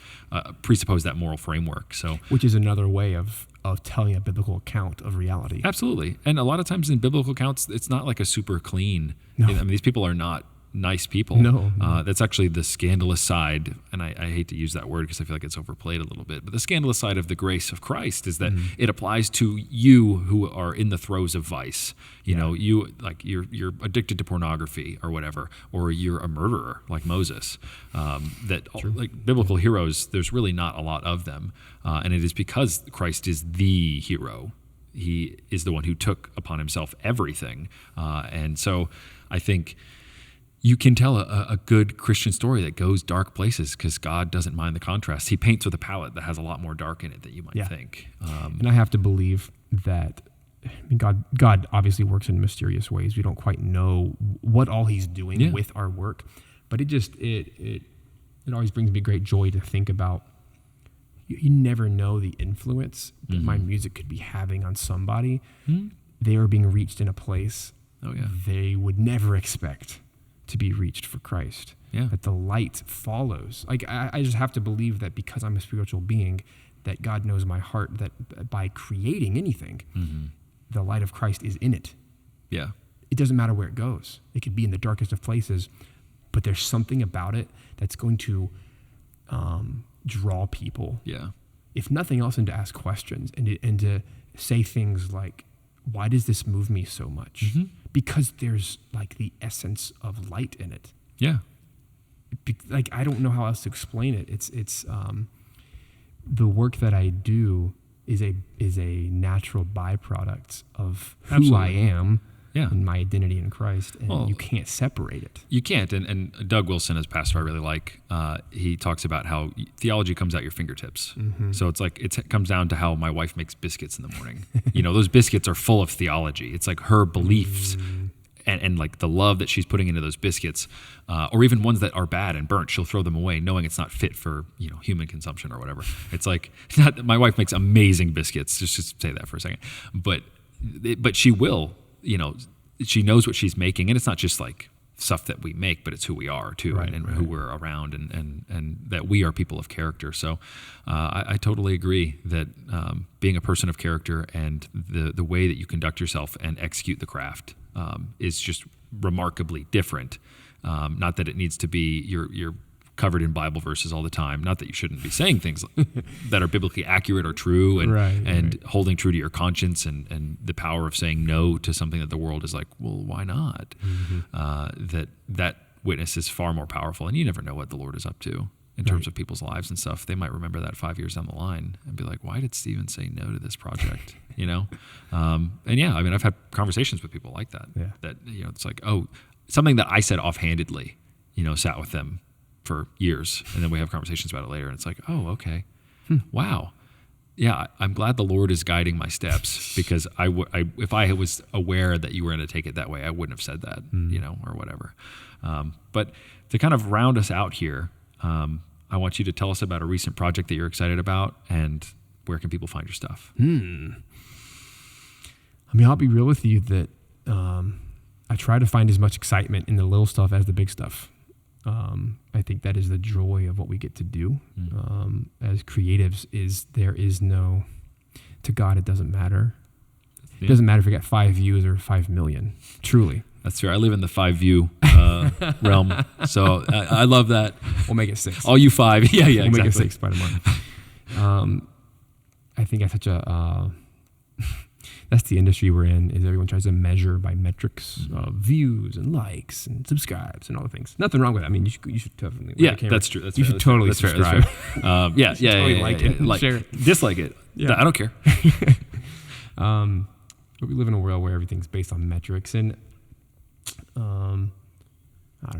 presuppose that moral framework. So, which is another way of telling a biblical account of reality. Absolutely. And a lot of times in biblical accounts, it's not like a super clean. No. I mean, these people are not nice people. No. That's actually the scandalous side, and I hate to use that word because I feel like it's overplayed a little bit, but the scandalous side of the grace of Christ is that it applies to you who are in the throes of vice. You're addicted to pornography or whatever, or you're a murderer like Moses. Like biblical heroes, there's really not a lot of them, and it is because Christ is the hero. He is the one who took upon himself everything, and so I think you can tell a good Christian story that goes dark places because God doesn't mind the contrast. He paints with a palette that has a lot more dark in it than you might think. And I have to believe that God obviously works in mysterious ways. We don't quite know what all he's doing with our work, but it always brings me great joy to think about. You never know the influence that my music could be having on somebody. They are being reached in a place they would never expect to be reached for Christ. That the light follows. Like I just have to believe that because I'm a spiritual being, that God knows my heart, that by creating anything, the light of Christ is in it. It doesn't matter where it goes. It could be in the darkest of places, but there's something about it that's going to draw people. If nothing else, and to ask questions and to say things like, why does this move me so much? Because there's like the essence of light in it. Like I don't know how else to explain it. It's the work that I do is a natural byproduct of who I am and my identity in Christ, and you can't separate it. You can't. And Doug Wilson, as pastor, I really like. He talks about how theology comes out your fingertips. So it's like it comes down to how my wife makes biscuits in the morning. Those biscuits are full of theology. It's like her beliefs and like the love that she's putting into those biscuits, or even ones that are bad and burnt, she'll throw them away, knowing it's not fit for human consumption or whatever. It's like my wife makes amazing biscuits. Just say that for a second, but she will. She knows what she's making, and it's not just like stuff that we make, but it's who we are too, Right, and right. who we're around, and that we are people of character. So I totally agree that being a person of character and the way that you conduct yourself and execute the craft is just remarkably different. Not that it needs to be you're covered in Bible verses all the time. Not that you shouldn't be saying things that are biblically accurate or true, and holding true to your conscience, and the power of saying no to something that the world is like, well, why not? That witness is far more powerful, and you never know what the Lord is up to in terms of people's lives and stuff. They might remember that 5 years down the line and be like, why did Steven say no to this project? And yeah, I mean, I've had conversations with people like that. Yeah. That it's like, oh, something that I said offhandedly, sat with them for years, and then we have conversations about it later, and it's like, oh, okay, wow, yeah, I'm glad the Lord is guiding my steps, because if I was aware that you were going to take it that way, I wouldn't have said that, or whatever. But to kind of round us out here, I want you to tell us about a recent project that you're excited about, and where can people find your stuff? I mean, I'll be real with you that I try to find as much excitement in the little stuff as the big stuff. I think that is the joy of what we get to do as creatives. To God, it doesn't matter. It doesn't matter if we got 5 views or 5 million. Truly, that's fair. I live in the 5 view realm, so I love that. We'll make it 6. All you 5, yeah, we'll exactly. make it 6 by tomorrow. I think that's such a. That's the industry we're in, is everyone tries to measure by metrics of views and likes and subscribes and all the things. Nothing wrong with that. I mean, you should definitely. Yeah, that's true. You should totally subscribe. Yeah, like it. Like, share it. Dislike it. Yeah. I don't care. But we live in a world where everything's based on metrics, and I don't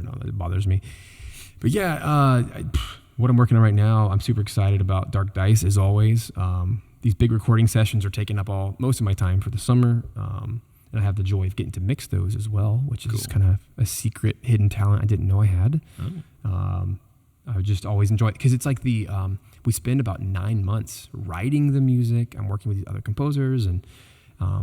know, that bothers me. But yeah, what I'm working on right now, I'm super excited about. Dark Dice, as always. These big recording sessions are taking up most of my time for the summer, and I have the joy of getting to mix those as well, which is kind of a secret hidden talent I didn't know I had. I would just always enjoy it, because it's like we spend about 9 months writing the music. I'm working with these other composers, and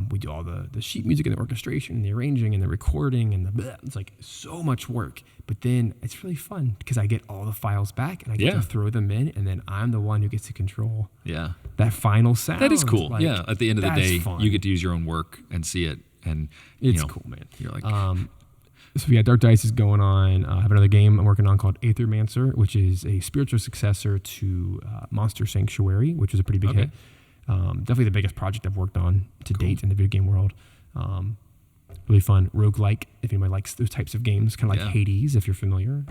we do all the sheet music and the orchestration and the arranging and the recording and it's like so much work. But then it's really fun because I get all the files back and I get to throw them in, and then I'm the one who gets to control that final sound. That is cool. Like, yeah, at the end of the day, fun. you get to use your own work and see it, and it's cool, man. You're like, so yeah, Dark Dice is going on. I have another game I'm working on called Aethermancer, which is a spiritual successor to Monster Sanctuary, which was a pretty big hit. Definitely the biggest project I've worked on to date in the video game world. Really fun. Roguelike, if anybody likes those types of games, kind of like Hades, if you're familiar,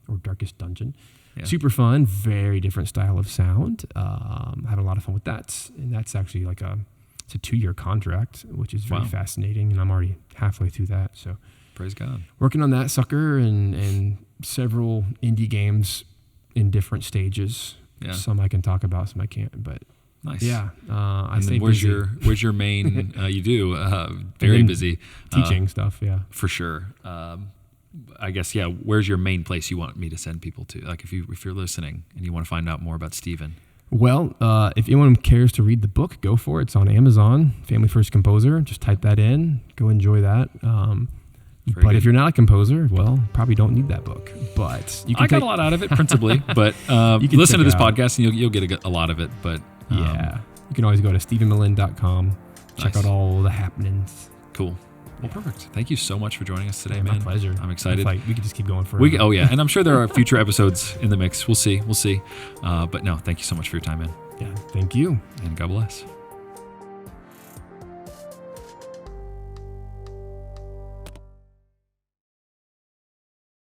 or Darkest Dungeon. Yeah. Super fun, very different style of sound. Had a lot of fun with that. And that's actually it's a 2-year contract, which is very fascinating. And I'm already halfway through that. So praise God. Working on that sucker and several indie games in different stages. Yeah. Some I can talk about, some I can't, but nice. Yeah. I say where's your main, you do, very busy. Teaching stuff, yeah. For sure. I guess, where's your main place you want me to send people to? Like if you're listening and you want to find out more about Steven. Well, if anyone cares to read the book, go for it. It's on Amazon, Family First Composer. Just type that in. Go enjoy that. But if you're not a composer, well, probably don't need that book. But you can got a lot out of it, principally. But you listen to this podcast and you'll get a lot of it. But you can always go to stevenmelin.com. Check out all the happenings. Cool. Well, perfect. Thank you so much for joining us today, man. My pleasure. I'm excited. We could just keep going forever. And I'm sure there are future episodes in the mix. We'll see. But no, thank you so much for your time, man. Yeah, thank you. And God bless.